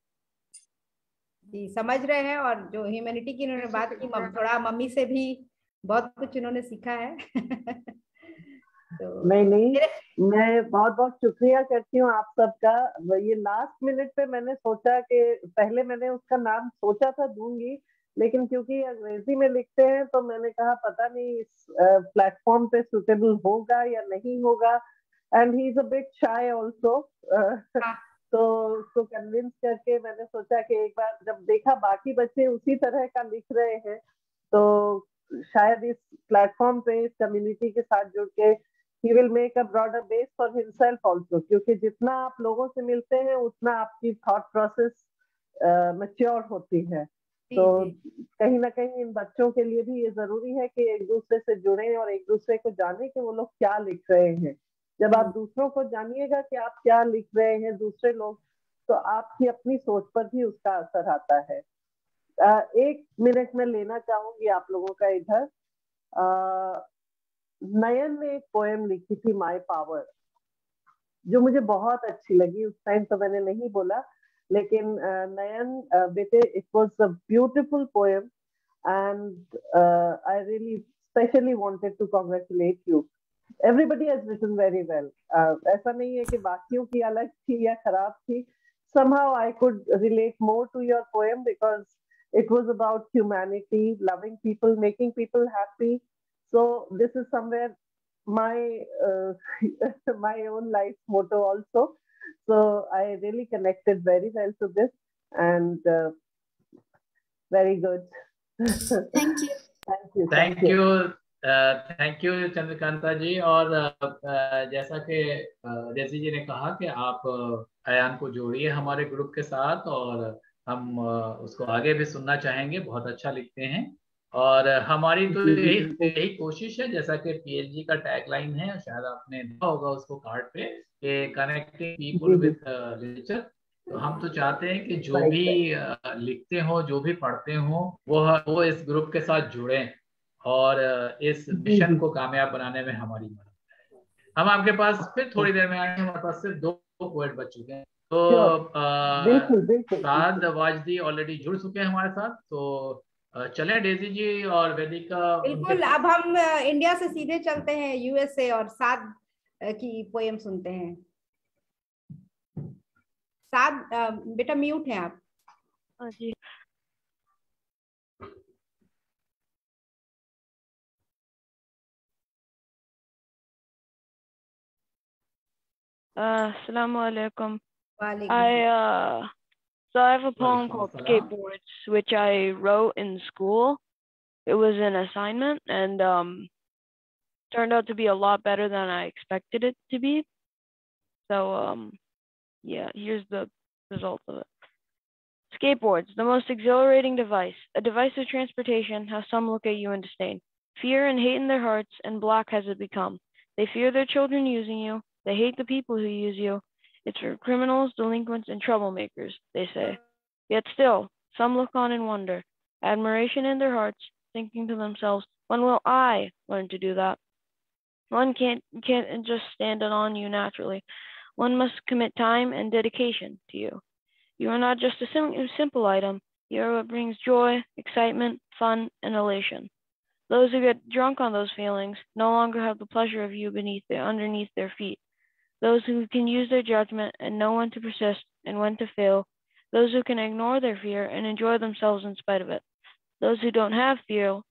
जी समझ रहे हैं, और जो ह्यूमैनिटी की इन्होंने बात की, थोड़ा मम्मी से भी बहुत कुछ इन्होंने सीखा है। तो नहीं, मैं बहुत बहुत शुक्रिया करती हूँ आप सबका। ये लास्ट मिनट पे मैंने सोचा कि पहले मैंने उसका नाम सोचा था दूंगी, लेकिन क्योंकि अंग्रेजी में लिखते हैं तो मैंने कहा पता नहीं इस प्लेटफॉर्म पे सुटेबल होगा या नहीं होगा, and he is a bit shy also. तो उसको कन्विंस करके मैंने सोचा कि एक बार जब देखा बाकी बच्चे उसी तरह का लिख रहे हैं, तो शायद इस प्लेटफॉर्म पे इस कम्युनिटी के साथ जुड़ के he will make a broader base for himself also, क्योंकि जितना आप लोगों से मिलते हैं उतना आपकी थॉट प्रोसेस मैच्योर होती है। तो कहीं ना कहीं इन बच्चों के लिए भी ये जरूरी है कि एक दूसरे से जुड़े और एक दूसरे को जाने कि वो लोग क्या लिख रहे हैं। जब आप दूसरों को जानिएगा कि आप क्या लिख रहे हैं दूसरे लोग, तो आपकी अपनी सोच पर भी उसका असर आता है। 1 मिनट में लेना चाहूंगी आप लोगों का इधर। नयन ने एक पोएम लिखी थी माय पावर, जो मुझे बहुत अच्छी लगी। उस टाइम तो मैंने नहीं बोला, लेकिन नयन बेटे, it was a beautiful poem and I really specially wanted to congratulate you. Everybody has written very well. ऐसा नहीं है कि बाकियों की अलग थी या खराब थी। somehow I could relate more to your poem because it was about humanity, loving people, making people happy. So this is somewhere my my own life motto also. So I really connected very well to this, and very good. Thank you. Thank you. Thank you Chandrakanta ji. और जैसा कि डेजी जी ने कहा कि आप अयान को जोड़िए हमारे ग्रुप के साथ, और हम उसको आगे भी सुनना चाहेंगे। बहुत अच्छा लिखते हैं, और हमारी तो यही कोशिश है, जैसा कि पीएचडी का टैगलाइन है, शायद आपने देखा होगा उसको कार्ड पे, कि कनेक्टिंग पीपल विद लिटरेचर। तो हम तो चाहते हैं कि जो भी लिखते हो, जो भी पढ़ते हो, वो इस ग्रुप के साथ जुड़े और इस मिशन को कामयाब बनाने में हमारी मदद करें। हम आपके पास फिर थोड़ी देर में आएंगे। हमारे पास सिर्फ 2 पोएट बच चुके हैं, तो साद वाजदी ऑलरेडी जुड़ चुके हैं हमारे साथ। तो चलें डेजी जी और वेदिका। बिल्कुल, अब हम इंडिया से सीधे चलते हैं यूएसए और साद की पोएम सुनते हैं। साद बेटा म्यूट है आप। जी Assalamu alaikum. So I have a poem called Skateboards, which I wrote in school. It was an assignment, and turned out to be a lot better than I expected it to be. So yeah, here's the result of it. Skateboards, the most exhilarating device, a device of transportation, how some look at you in disdain. Fear and hate in their hearts, and black has it become. They fear their children using you. They hate the people who use you. It's for criminals, delinquents, and troublemakers, they say. Yet still, some look on in wonder, admiration in their hearts, thinking to themselves, when will I learn to do that? One can't just stand it on you naturally. One must commit time and dedication to you. You are not just a simple item. You are what brings joy, excitement, fun, and elation. Those who get drunk on those feelings no longer have the pleasure of you underneath their feet. Those who can use their judgment and know when to persist and when to fail. Those who can ignore their fear and enjoy themselves in spite of it. Those who don't have fear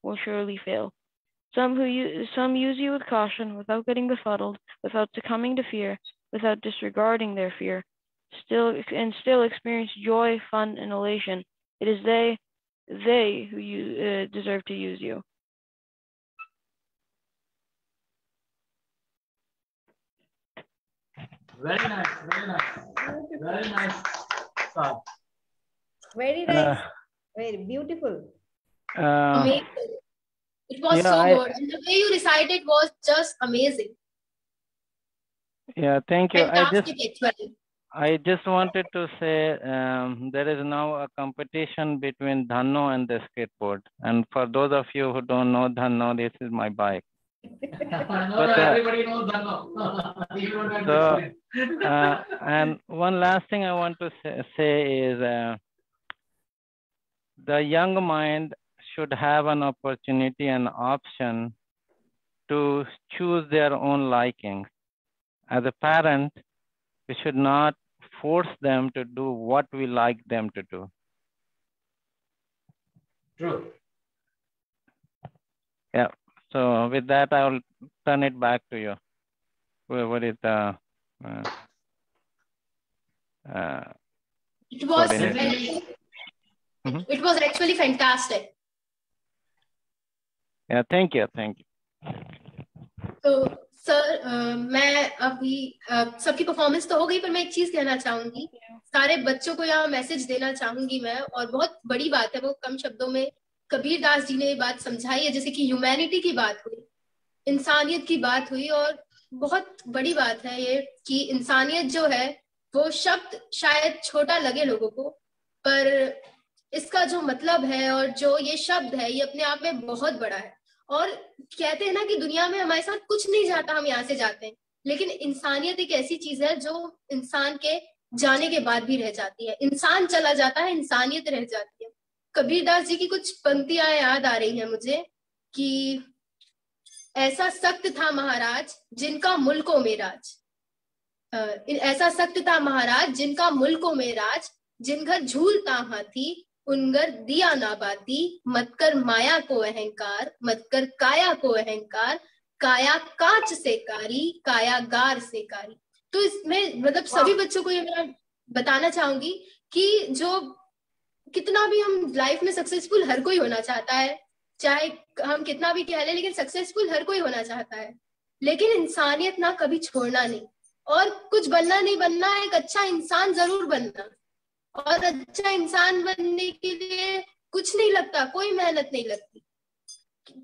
will surely fail. Some use you with caution, without getting befuddled, without succumbing to fear, without disregarding their fear, still experience joy, fun, and elation. It is they who deserve to use you. Very nice, very nice, very nice. Very nice, very beautiful. Amazing. It was so good. And the way you recited was just amazing. Yeah, thank you. Fantastic, actually. I just wanted to say there is now a competition between Dhanno and the skateboard. And for those of you who don't know Dhanno, this is my bike. Everybody knows Dhanno. So, and one last thing I want to say is the young mind should have an opportunity and option to choose their own likings. As a parent, we should not force them to do what we like them to do. True. Yeah. So with that, I will turn it back to you. What is the it was it was actually fantastic. Yeah, thank you. तो सर मैं अभी सबकी परफॉर्मेंस तो हो गई, पर मैं एक चीज कहना चाहूंगी, सारे बच्चों को यहाँ मैसेज देना चाहूंगी मैं, और बहुत बड़ी बात है, वो कम शब्दों में कबीर दास जी ने ये बात समझाई है, जैसे कि ह्यूमैनिटी की बात हुई, इंसानियत की बात हुई, और बहुत बड़ी बात है ये कि इंसानियत जो है वो शब्द शायद छोटा लगे लोगों को, पर इसका जो मतलब है और जो ये शब्द है ये अपने आप में बहुत बड़ा है। और कहते हैं ना कि दुनिया में हमारे साथ कुछ नहीं जाता, हम यहाँ से जाते हैं, लेकिन इंसानियत एक ऐसी चीज है जो इंसान के जाने के बाद भी रह जाती है। इंसान चला जाता है, इंसानियत रह जाती है। कबीरदास जी की कुछ पंक्तियां याद आ रही हैं मुझे कि ऐसा सख्त था महाराज जिनका मुल्कों में राज, ऐसा सख्त था महाराज जिनका मुल्कों में राज, जिन घर झूलता हाथी उनगर दिया ना बाती, मत कर माया को अहंकार, मत कर काया को अहंकार, काया कांच से कारी, काया गार से कारी। तो इसमें मतलब सभी बच्चों को ये मैं बताना चाहूंगी कि जो कितना भी हम लाइफ में सक्सेसफुल हर कोई होना चाहता है, चाहे हम कितना भी कह लें, लेकिन सक्सेसफुल हर कोई होना चाहता है, लेकिन इंसानियत ना कभी छोड़ना नहीं, और कुछ बनना नहीं बनना, एक अच्छा इंसान जरूर बनना, और अच्छा इंसान बनने के लिए कुछ नहीं लगता, कोई मेहनत नहीं लगती।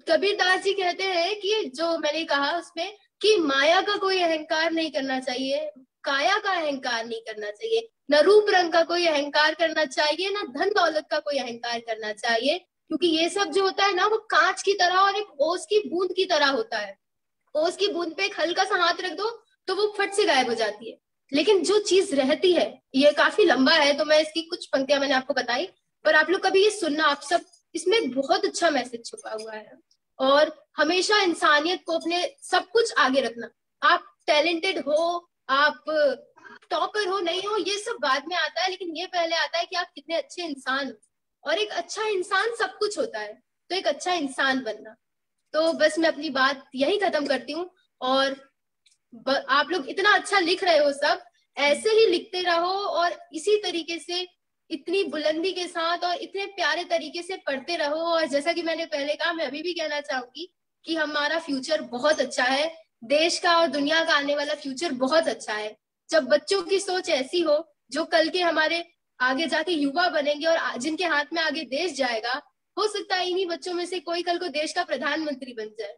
कबीरदास जी कहते हैं कि जो मैंने कहा उसमें कि माया का कोई अहंकार नहीं करना चाहिए, काया का अहंकार नहीं करना चाहिए, न रूप रंग का कोई अहंकार करना चाहिए, न धन दौलत का कोई अहंकार करना चाहिए, क्योंकि ये सब जो होता है ना वो कांच की तरह और एक ओस की बूंद की तरह होता है। ओस की बूंद पे एक हल्का सा हाथ रख दो तो वो फट से गायब हो जाती है, लेकिन जो चीज रहती है, ये काफी लंबा है तो मैं इसकी कुछ पंक्तियां मैंने आपको बताई, पर आप लोग कभी ये सुनना, आप सब, इसमें बहुत अच्छा मैसेज छुपा हुआ है। और हमेशा इंसानियत को अपने सब कुछ आगे रखना। आप टैलेंटेड हो, आप टॉपर हो नहीं हो, ये सब बाद में आता है, लेकिन ये पहले आता है कि आप कितने अच्छे इंसान हो, और एक अच्छा इंसान सब कुछ होता है, तो एक अच्छा इंसान बनना। तो बस मैं अपनी बात यही खत्म करती हूँ, और आप लोग इतना अच्छा लिख रहे हो, सब ऐसे ही लिखते रहो, और इसी तरीके से इतनी बुलंदी के साथ और इतने प्यारे तरीके से पढ़ते रहो। और जैसा कि मैंने पहले कहा, मैं अभी भी कहना चाहूंगी कि हमारा फ्यूचर बहुत अच्छा है, देश का और दुनिया का आने वाला फ्यूचर बहुत अच्छा है। जब बच्चों की सोच ऐसी हो जो कल के हमारे आगे जाके युवा बनेंगे और जिनके हाथ में आगे देश जाएगा, हो सकता है इन्हीं बच्चों में से कोई कल को देश का प्रधानमंत्री बन जाए।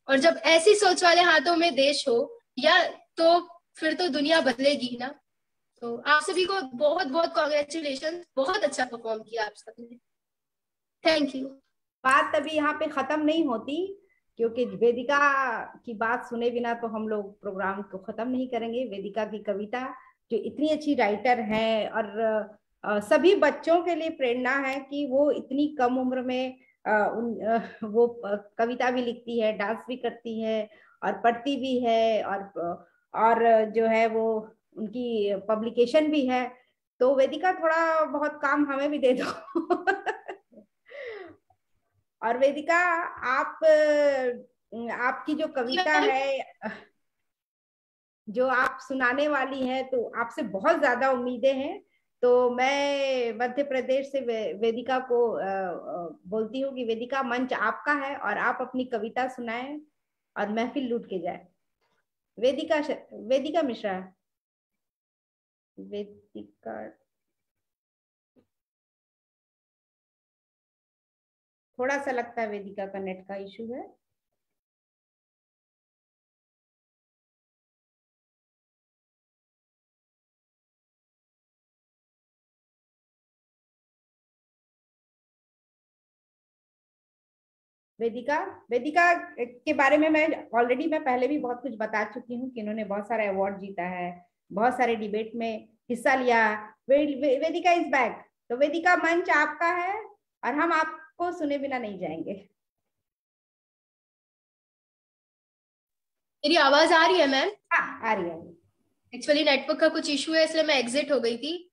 और जब ऐसी सोच वाले हाथों में देश हो, या तो फिर तो दुनिया बदलेगी ना। तो आप सभी को बहुत बहुत कॉन्ग्रेचुलेशन, बहुत अच्छा परफॉर्म किया आप सबने, थैंक यू। बात अभी यहाँ पे खत्म नहीं होती, क्योंकि वेदिका की बात सुने बिना तो हम लोग प्रोग्राम को खत्म नहीं करेंगे। वेदिका की कविता जो इतनी अच्छी राइटर है, और सभी बच्चों के लिए प्रेरणा है कि वो इतनी कम उम्र में वो कविता भी लिखती है, डांस भी करती है, और पढ़ती भी है, और जो है वो उनकी पब्लिकेशन भी है। तो वेदिका थोड़ा बहुत काम हमें भी दे दो। और वेदिका, आपकी जो कविता है जो आप सुनाने वाली है, तो आपसे बहुत ज्यादा उम्मीदें हैं। तो मैं मध्य प्रदेश से वेदिका को बोलती हूँ कि वेदिका, मंच आपका है, और आप अपनी कविता सुनाएं और महफिल लूट के जाए। वेदिका मिश्रा। वेदिका थोड़ा सा लगता है वेदिका का नेट का इशू है। वेदिका वेदिका के बारे में मैं पहले भी बहुत कुछ बता चुकी हूँ कि इन्होंने बहुत सारे अवार्ड जीता है, बहुत सारे डिबेट में हिस्सा लिया। वेदिका इज बैक। तो वेदिका, मंच आपका है और हम आपको सुने बिना नहीं जाएंगे। मेरी आवाज आ रही है मैम? हाँ, आ रही है। एक्चुअली नेटवर्क का कुछ इशू है, इसलिए मैं एग्जिट हो गई थी।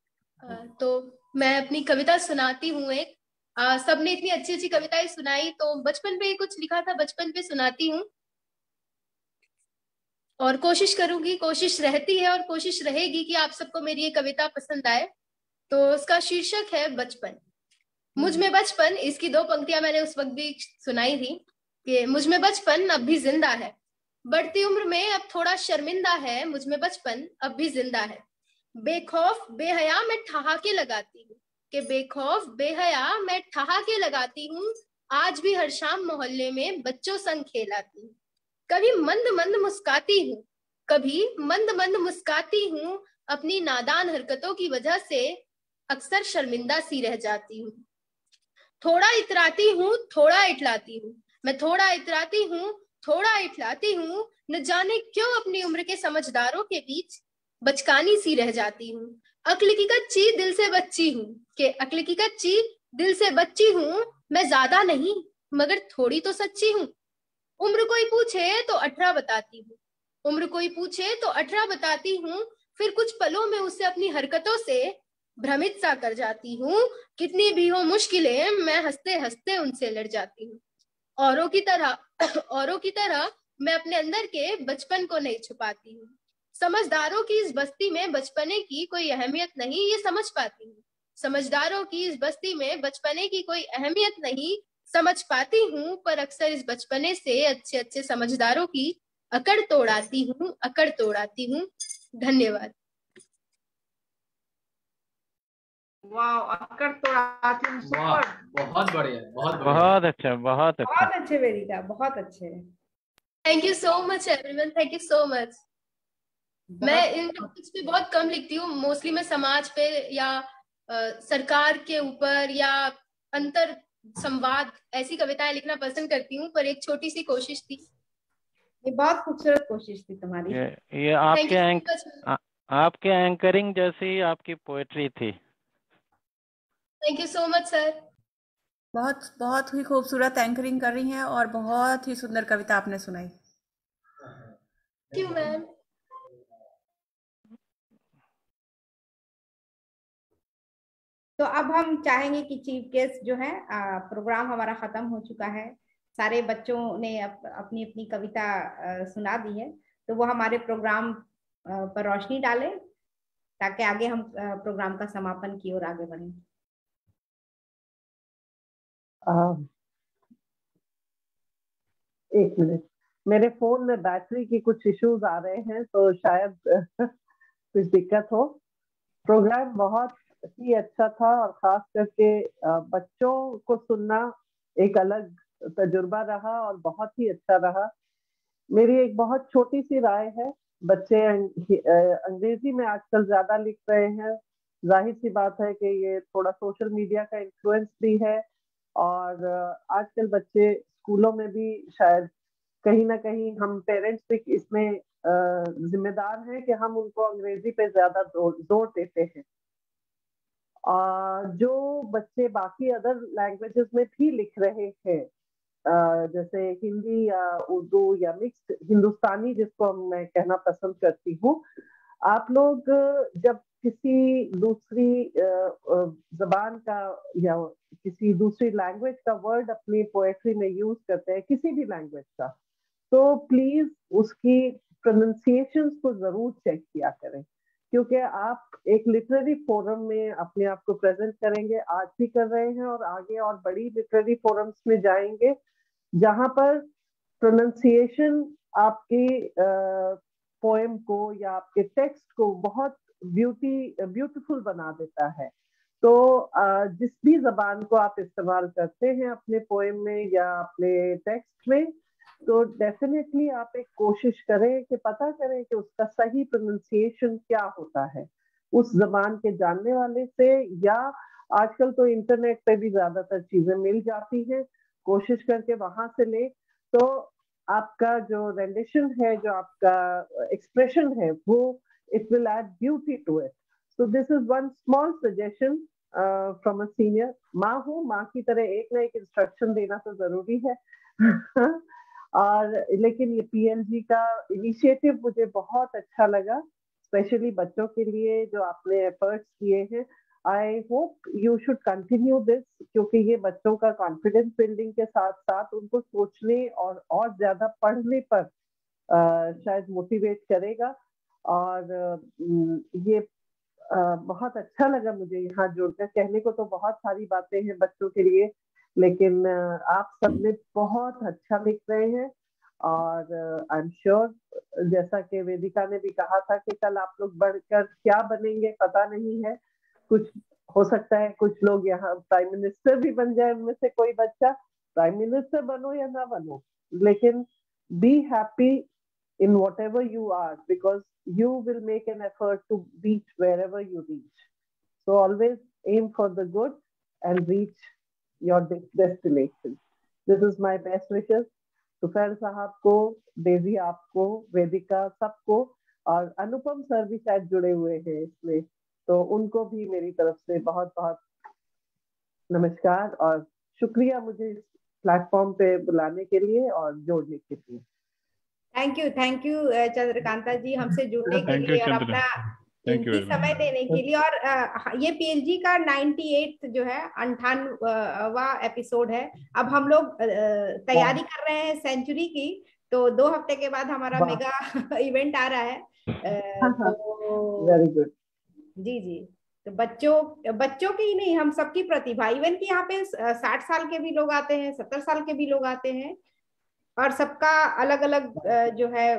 तो मैं अपनी कविता सुनाती हूँ एक। सबने इतनी अच्छी अच्छी कविताएं सुनाई, तो बचपन पे कुछ लिखा था, बचपन पे सुनाती हूँ और कोशिश करूंगी, कोशिश रहती है और कोशिश रहेगी कि आप सबको मेरी ये कविता पसंद आए। तो उसका शीर्षक है बचपन। मुझ में बचपन, इसकी 2 पंक्तियां मैंने उस वक्त भी सुनाई थी कि मुझ में बचपन अब भी जिंदा है, बढ़ती उम्र में अब थोड़ा शर्मिंदा है, मुझ में बचपन अब भी जिंदा है। बेखौफ बेहया मैं ठहाके लगाती हूँ, कि बेखौफ बेहया मैं ठहाके लगाती हूँ, आज भी हर शाम मोहल्ले में बच्चों संग खेलाती हूँ। कभी मंद मंद मुस्काती हूँ, कभी मंद मंद मुस्काती हूँ, अपनी नादान हरकतों की वजह से अक्सर शर्मिंदा सी रह जाती हूँ। थोड़ा इतराती हूँ, थोड़ा इटलाती हूँ, मैं थोड़ा इतराती हूँ, थोड़ा इटलाती हूँ, न जाने क्यों अपनी उम्र के समझदारों के बीच बचकानी सी रह जाती हूँ। अक्ल की कच्ची दिल से बच्ची हूँ, कि अक्ल की कच्ची दिल से बच्ची हूँ, मैं ज्यादा नहीं मगर थोड़ी तो सच्ची हूँ। उम्र कोई पूछे तो 18 बताती हूँ, उम्र कोई पूछे तो 18 बताती हूँ, फिर कुछ पलों में उसे अपनी हरकतों से भ्रमित सा कर जाती हूँ। कितनी भी हो मुश्किलें, मैं हंसते हंसते उनसे लड़ जाती हूँ। औरों की तरह मैं अपने अंदर के बचपन को नहीं छुपाती हूँ। समझदारों की इस बस्ती में बचपने की कोई अहमियत नहीं, ये समझ पाती हूँ। समझदारों की इस बस्ती में बचपने की कोई अहमियत नहीं समझ पाती हूँ, पर अक्सर इस बचपने से अच्छे अच्छे समझदारों की अकड़ तोड़ाती हूँ। धन्यवाद। वाह, अकड़ तोड़ाती हूँ, सुपर। बहुत बढ़िया, बहुत बढ़िया, बहुत अच्छा, बहुत अच्छा। बहुत अच्छे वेदिका, बहुत अच्छे। Thank you so much everyone, thank you so much. मैं इन टॉपिक्स पे बहुत कम लिखती हूँ, मोस्टली मैं समाज पे या सरकार के ऊपर या अंतर संवाद ऐसी कविताएं लिखना पसंद करती हूँ, पर एक छोटी सी कोशिश थी। ये बहुत खूबसूरत कोशिश थी तुम्हारी। ये आपके एंकरिंग जैसी आपकी पोएट्री थी। Thank you so much sir. बहुत बहुत ही खूबसूरत एंकरिंग कर रही हैं और बहुत ही सुंदर कविता आपने सुनाई। Thank you ma'am. तो अब हम चाहेंगे कि चीफ गेस्ट जो है, प्रोग्राम हमारा खत्म हो चुका है, सारे बच्चों ने अपनी अपनी कविता सुना दी है, तो वो हमारे प्रोग्राम पर रोशनी डालें ताकि आगे हम प्रोग्राम का समापन की ओर आगे बढ़ें। एक मिनट, मेरे फोन में बैटरी की कुछ इश्यूज आ रहे हैं, तो शायद कुछ दिक्कत हो। प्रोग्राम बहुत ही अच्छा था और खास करके बच्चों को सुनना एक अलग तजुर्बा रहा और बहुत ही अच्छा रहा। मेरी एक बहुत छोटी सी राय है, बच्चे अंग्रेजी में आजकल ज्यादा लिख रहे हैं, जाहिर सी बात है कि ये थोड़ा सोशल मीडिया का इन्फ्लुएंस भी है, और आजकल बच्चे स्कूलों में भी शायद कहीं ना कहीं हम पेरेंट्स भी इसमें जिम्मेदार हैं कि हम उनको अंग्रेजी पे ज्यादा जोर देते हैं। जो बच्चे बाकी अदर लैंग्वेजेस में भी लिख रहे हैं, जैसे हिंदी या उर्दू या मिक्स्ड हिंदुस्तानी जिसको मैं कहना पसंद करती हूँ, आप लोग जब किसी दूसरी जबान का या किसी दूसरी लैंग्वेज का वर्ड अपनी पोएट्री में यूज करते हैं, किसी भी लैंग्वेज का, तो प्लीज उसकी प्रोनाउंसिएशंस को जरूर चेक किया करें, क्योंकि आप एक लिटरेरी फोरम में अपने आप को प्रेजेंट करेंगे, आज भी कर रहे हैं और आगे और बड़ी लिटरेरी फोरम्स में जाएंगे जहां पर प्रोनाउंसिएशन आपकी पोएम को या आपके टेक्स्ट को बहुत ब्यूटीफुल बना देता है। तो जिस भी जबान को आप इस्तेमाल करते हैं अपने पोएम में या अपने टेक्स्ट में, तो डेफिनेटली आप एक कोशिश करें कि पता करें कि उसका सही प्रोनाउंसिएशन क्या होता है उस जबान के जानने वाले से, या आजकल तो इंटरनेट पे भी ज्यादातर चीजें मिल जाती हैं, कोशिश करके वहां से ले, तो आपका जो रेंडिशन है, जो आपका एक्सप्रेशन है, वो it will add beauty to it. So this is one small suggestion from a senior. माँ हूँ, माँ की तरह एक ना एक इंस्ट्रक्शन देना तो जरूरी है. और लेकिन ये पीएलजी का इनिशिएटिव मुझे बहुत अच्छा लगा, स्पेशली बच्चों के लिए जो आपने एफर्ट्स किए हैं. I hope you should continue this, क्योंकि ये बच्चों का कॉन्फिडेंस बिल्डिंग के साथ साथ उनको सोचने और ज्यादा पढ़ने पर शायद मोटिवेट करेगा. और ये बहुत अच्छा लगा मुझे यहाँ जुड़कर. कहने को तो बहुत सारी बातें हैं बच्चों के लिए, लेकिन आप सबने बहुत अच्छा लिख रहे हैं. और आई एम श्योर, जैसा कि वेदिका ने भी कहा था कि कल आप लोग बढ़कर क्या बनेंगे पता नहीं है. कुछ हो सकता है कुछ लोग यहाँ प्राइम मिनिस्टर भी बन जाए, उनमें से कोई बच्चा. प्राइम मिनिस्टर बनो या ना बनो, लेकिन be happy in whatever you are, because you will make an effort to reach wherever you reach. So always aim for the good and reach your destination. This is my best wishes. Tufail साहब को, डेजी आपको, वेदिका सबको, और अनुपम सर भी शायद जुड़े हुए हैं इसमें, तो उनको भी मेरी तरफ से बहुत बहुत नमस्कार और शुक्रिया मुझे इस प्लेटफॉर्म पे बुलाने के लिए और जोड़ने के लिए. थैंक यू चंद्रकांता जी, हमसे जुड़ने के लिए और अपना कीमती समय देने के लिए. और ये पीएलजी का 98 जो है 98वां एपिसोड है. अब हम लोग तैयारी कर रहे हैं सेंचुरी की, तो 2 हफ्ते के बाद हमारा मेगा इवेंट आ रहा है. तो वेरी गुड. जी, तो बच्चों की ही नहीं, हम सबकी प्रतिभा, इवन कि यहाँ पे 60 साल के भी लोग आते हैं, 70 साल के भी लोग आते हैं, और सबका अलग अलग जो है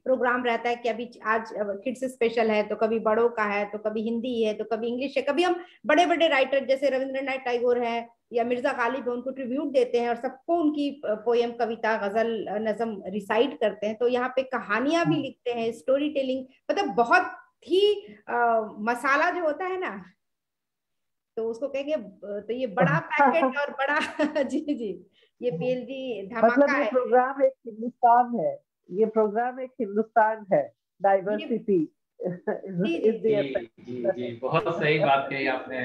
प्रोग्राम रहता है कि अभी आज किड्स स्पेशल है, तो कभी बड़ों का है, तो कभी हिंदी है, तो कभी इंग्लिश है, कभी हम बड़े बड़े राइटर जैसे रविंद्रनाथ टैगोर है या मिर्जा गालिब है उनको ट्रिब्यूट देते हैं और सबको उनकी पोयम, कविता, गजल, नज्म रिसाइट करते हैं. तो यहाँ पे कहानियां भी लिखते हैं, स्टोरी टेलिंग, मतलब बहुत ही मसाला जो होता है ना, तो उसको कहेंगे, तो ये बड़ा पैकेट और बड़ा जी ये पीएलजी धमाका मतलब ये है. प्रोग्राम एक हिंदुस्तान है, ये प्रोग्राम एक हिंदुस्तान है. डाइवर्सिटी जी, बहुत सही बात कही आपने.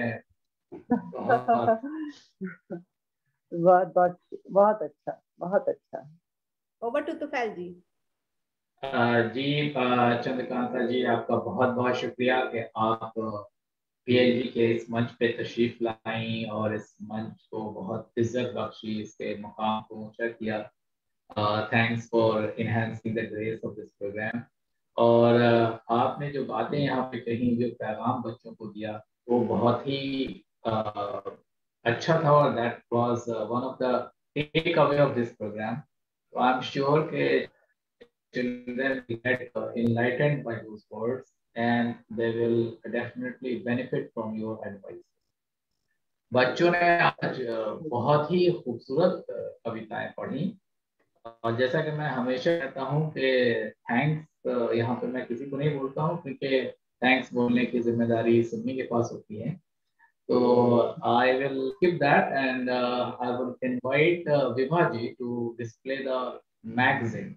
बहुत अच्छा, बहुत अच्छा. ओवर टू तुफैल जी. जी चंद्रकांता जी, आपका बहुत बहुत शुक्रिया कि आप पीएलजी के इस मंच पे तशरीफ लाई और इस मंच को बहुत इज्जत बख्शी, इसके मुकाम को ऊंचा किया. Thanks for enhancing the grace of this programme. और आपने जो बातें यहाँ पे कही, जो पैगाम बच्चों को दिया, वो बहुत ही अच्छा था, और that was one of the take away of this programme. तो आई एम श्योर के children will get enlightened by those words and they will definitely benefit from your advice. बच्चों ने आज बहुत ही खूबसूरत कविताएं पढ़ी, और जैसा कि मैं हमेशा कहता हूँ कि थैंक्स यहाँ पे मैं किसी को नहीं बोलता हूँ, क्योंकि थैंक्स बोलने की जिम्मेदारी सभी के पास होती है. तो I will skip that and I will invite Vibha ji to display the magazine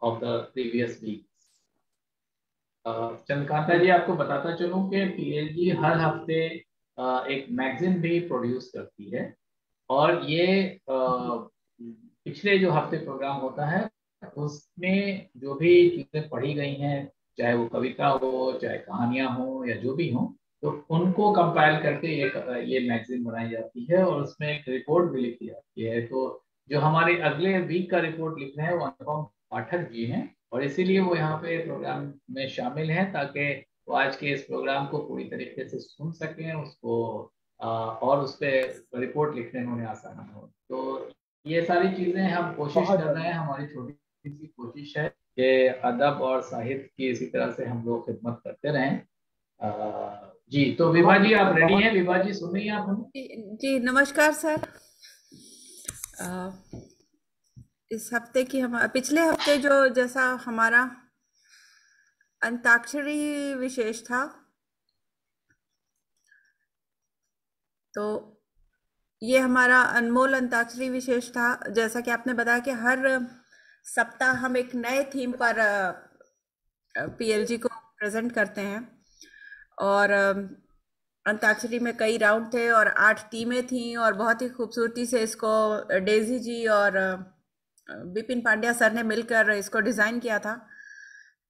of the previous weeks. Chandrakanta जी, आपको बताता चलूं कि पीएलजी हर हफ्ते एक मैगजीन भी प्रोड्यूस करती है, और ये पिछले जो हफ्ते प्रोग्राम होता है उसमें जो भी चीजें पढ़ी गई हैं, चाहे वो कविता हो, चाहे कहानियां हो, या जो भी हो, तो उनको कंपाइल करके ये मैगजीन बनाई जाती है, और उसमें एक रिपोर्ट भी लिखी जाती है. तो जो हमारे अगले वीक का रिपोर्ट लिख रहे हैं वो अनुपम पाठक जी हैं, और इसीलिए वो यहाँ पे प्रोग्राम में शामिल हैं, ताकि वो आज के इस प्रोग्राम को पूरी तरीके से सुन सकें, उसको और उस पर रिपोर्ट लिखने में उन्हें आसानी हो. तो ये सारी चीजें हम कोशिश कर रहे हैं, हमारी छोटी सी कोशिश है कि अदब और साहित्य की इसी तरह से हम लोग खिदमत करते रहें. जी, तो विभा जी आप रेडी हैं? विभा जी सुन रही हैं आप हमें? जी नमस्कार सर। इस हफ्ते की हम पिछले हफ्ते जो जैसा हमारा अंताक्षरी विशेष था, तो ये हमारा अनमोल अंताक्षरी विशेष था। जैसा कि आपने बताया कि हर सप्ताह हम एक नए थीम पर पीएलजी को प्रेजेंट करते हैं, और अंताक्षरी में कई राउंड थे और 8 टीमें थीं, और बहुत ही खूबसूरती से इसको डेजी जी और विपिन पांड्या सर ने मिलकर इसको डिज़ाइन किया था।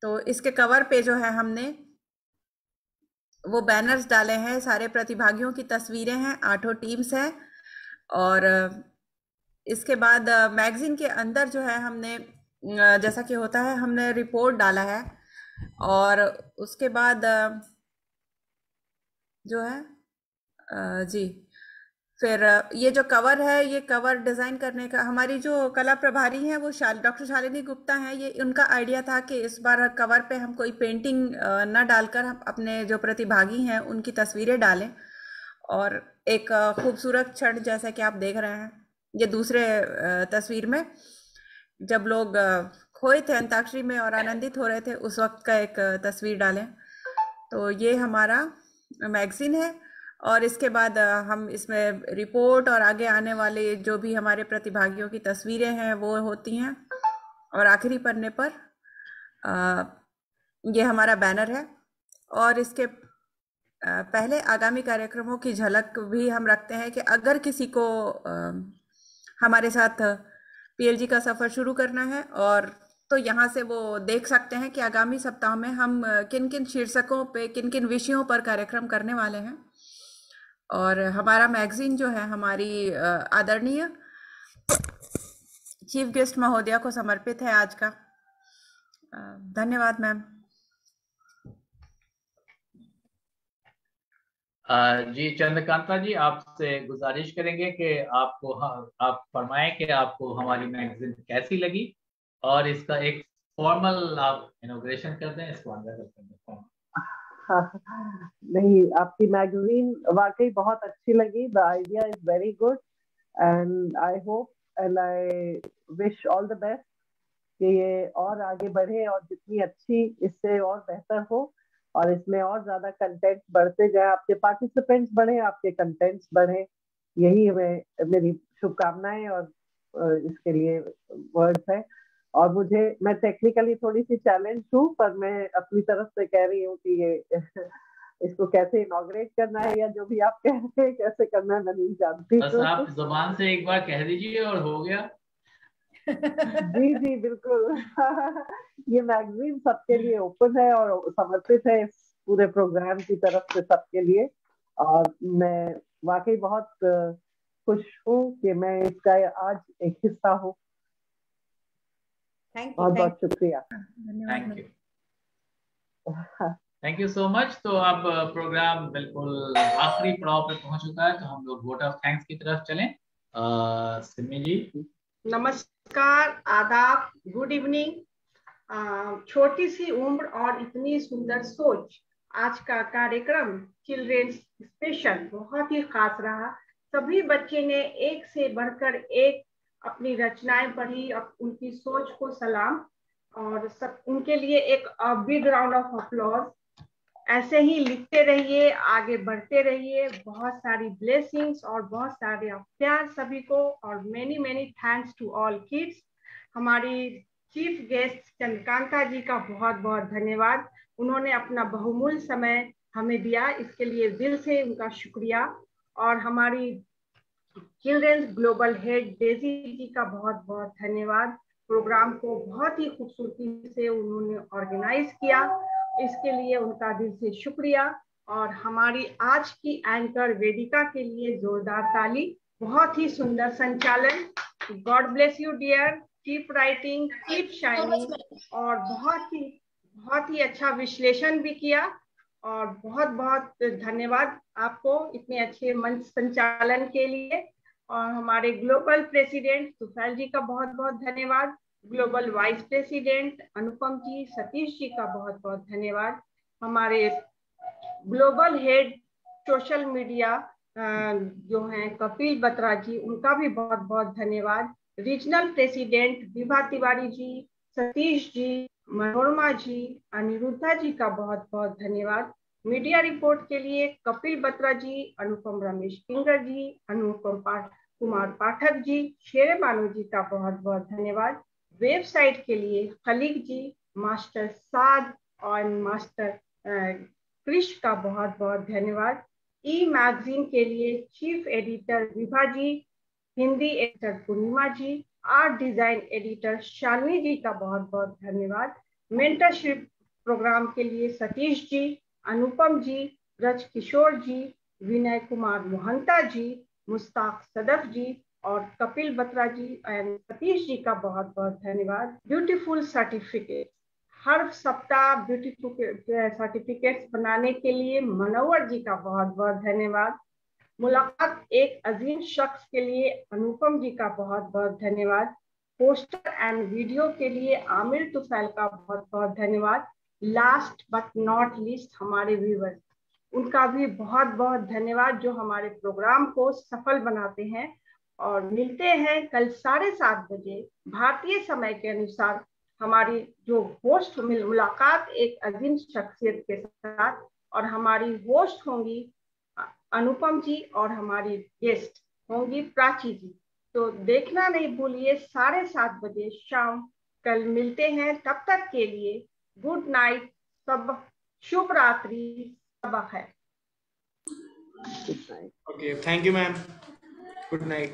तो इसके कवर पे जो है हमने वो बैनर्स डाले हैं, सारे प्रतिभागियों की तस्वीरें हैं, 8 टीम्स हैं, और इसके बाद मैगजीन के अंदर जो है हमने जैसा कि होता है हमने रिपोर्ट डाला है, और उसके बाद जो है जी फिर ये जो कवर है, ये कवर डिज़ाइन करने का हमारी जो कला प्रभारी हैं वो डॉक्टर शालिनी गुप्ता हैं। ये उनका आइडिया था कि इस बार कवर पे हम कोई पेंटिंग न डालकर हम अपने जो प्रतिभागी हैं उनकी तस्वीरें डालें, और एक खूबसूरत क्षण जैसा कि आप देख रहे हैं ये दूसरे तस्वीर में, जब लोग खोए थे अंताक्षरी में और आनंदित हो रहे थे उस वक्त का एक तस्वीर डालें। तो ये हमारा मैगजीन है, और इसके बाद हम इसमें रिपोर्ट और आगे आने वाले जो भी हमारे प्रतिभागियों की तस्वीरें हैं वो होती हैं, और आखिरी पन्ने पर ये हमारा बैनर है, और इसके पहले आगामी कार्यक्रमों की झलक भी हम रखते हैं कि अगर किसी को हमारे साथ पीएलजी का सफ़र शुरू करना है और तो यहाँ से वो देख सकते हैं कि आगामी सप्ताह में हम किन किन शीर्षकों पे किन किन विषयों पर कार्यक्रम करने वाले हैं। और हमारा मैगजीन जो है हमारी आदरणीय चीफ गेस्ट महोदया को समर्पित है आज का। धन्यवाद मैम। जी चंद्रकांता जी, आपसे गुजारिश करेंगे कि आप फरमाएं कि आपको हमारी मैगजीन कैसी लगी, और इसका एक फॉर्मल आप इनॉग्रेशन कर दें, इसको अंदर कर दें। नहीं, आपकी मैगजीन वाकई बहुत अच्छी लगी। The idea is very good, and I hope and I wish all the best कि ये और आगे बढ़े, और जितनी अच्छी इससे और बेहतर हो, और इसमें और ज्यादा कंटेंट बढ़ते जाए, आपके पार्टिसिपेंट्स बढ़े, आपके कंटेंट्स बढ़े। यही मेरी शुभकामनाएं और इसके लिए वर्ड्स है। और मैं टेक्निकली थोड़ी सी चैलेंज हूँ, पर मैं अपनी तरफ से कह रही हूँ कि ये इसको कैसे इनॉग्रेट करना है, या जो भी आप कह रहे हैं कैसे करना है, मैं नहीं जानती। बस आप जुबान से एक बार कह दीजिए और हो गया। जी जी बिल्कुल। ये मैगजीन सबके लिए ओपन है और समर्पित है पूरे प्रोग्राम की तरफ से सबके लिए, और मैं वाकई बहुत खुश हूँ कि मैं इसका आज एक हिस्सा हूँ। बहुत बहुत शुक्रिया। Thank you so much. तो अब प्रोग्राम बिल्कुल आखिरी पड़ाव पे पहुंच चुका है, तो हम लोग वोट ऑफ थैंक्स की तरफ चलें। सिमी जी। नमस्कार, आदाब, गुड इवनिंग। छोटी सी उम्र और इतनी सुंदर सोच। आज का कार्यक्रम चिल्ड्रेंस स्पेशल बहुत ही खास रहा। सभी बच्चे ने एक से बढ़कर एक अपनी रचनाएं पढ़ी, उनकी सोच को सलाम, और सब उनके लिए एक बिग राउंड ऑफ अप्लॉज। ऐसे ही लिखते रहिए, आगे बढ़ते रहिए। बहुत सारी ब्लेसिंग्स और बहुत सारे प्यार सभी को, और many many thanks to all kids. हमारी चीफ गेस्ट चंद्रकांता जी का बहुत बहुत धन्यवाद। उन्होंने अपना बहुमूल्य समय हमें दिया, इसके लिए दिल से उनका शुक्रिया। और हमारी चिल्ड्रेंस ग्लोबल हेड डेजी जी का बहुत बहुत धन्यवाद। प्रोग्राम को बहुत ही खूबसूरती से उन्होंने ऑर्गेनाइज किया, इसके लिए उनका दिल से शुक्रिया। और हमारी आज की एंकर वेदिका के लिए जोरदार ताली। बहुत ही सुंदर संचालन। God bless you dear, keep writing, keep shining. और बहुत ही अच्छा विश्लेषण भी किया, और बहुत बहुत धन्यवाद आपको इतने अच्छे मंच संचालन के लिए। और हमारे ग्लोबल प्रेसिडेंट सुफैल जी का बहुत बहुत धन्यवाद। ग्लोबल वाइस प्रेसिडेंट अनुपम जी, सतीश जी का बहुत बहुत धन्यवाद। हमारे ग्लोबल हेड सोशल मीडिया जो हैं कपिल बत्रा जी, उनका भी बहुत बहुत धन्यवाद। रीजनल प्रेसिडेंट विभा तिवारी जी, सतीश जी, मनोरमा जी, अनिरुद्धा जी का बहुत बहुत धन्यवाद। मीडिया रिपोर्ट के लिए कपिल बत्रा जी, अनुपम रमेश किंगर जी, अनुपम कुमार पाठक जी, शेरे बानू जी का बहुत बहुत धन्यवाद। वेबसाइट के लिए खलीक जी, मास्टर साद और मास्टर कृष का बहुत बहुत धन्यवाद। ई मैगजीन के लिए चीफ एडिटर विभा जी, हिंदी एडिटर पूर्णिमा जी, आर्ट डिजाइन एडिटर शालिनी जी का बहुत बहुत धन्यवाद। मेंटरशिप प्रोग्राम के लिए सतीश जी, अनुपम जी, ब्रज किशोर जी, विनय कुमार मोहंता जी, मुस्ताक सदफ जी और कपिल बत्रा जी एंड सतीश जी का बहुत बहुत धन्यवाद। ब्यूटीफुल सर्टिफिकेट, हर सप्ताह ब्यूटीफुल सर्टिफिकेट्स बनाने के लिए मनोवर जी का बहुत बहुत धन्यवाद। मुलाकात एक अजीम शख्स के लिए अनुपम जी का बहुत बहुत धन्यवाद। पोस्टर एंड वीडियो के लिए आमिर तुफैल का बहुत बहुत धन्यवाद। लास्ट बट नॉट लीस्ट हमारे व्यूअर्स, उनका भी बहुत बहुत धन्यवाद जो हमारे प्रोग्राम को सफल बनाते हैं। और मिलते हैं कल 7:30 बजे भारतीय समय के अनुसार हमारी जो होस्ट मुलाकात एक अजीम शख्सियत के साथ, और हमारी होस्ट होंगी अनुपम जी और हमारी गेस्ट होंगी प्राची जी। तो देखना नहीं भूलिए 7:30 बजे शाम कल मिलते हैं। तब तक के लिए गुड नाइट, सब शुभ रात्रि, सबक है। Okay, thank you, ma'am. Good night.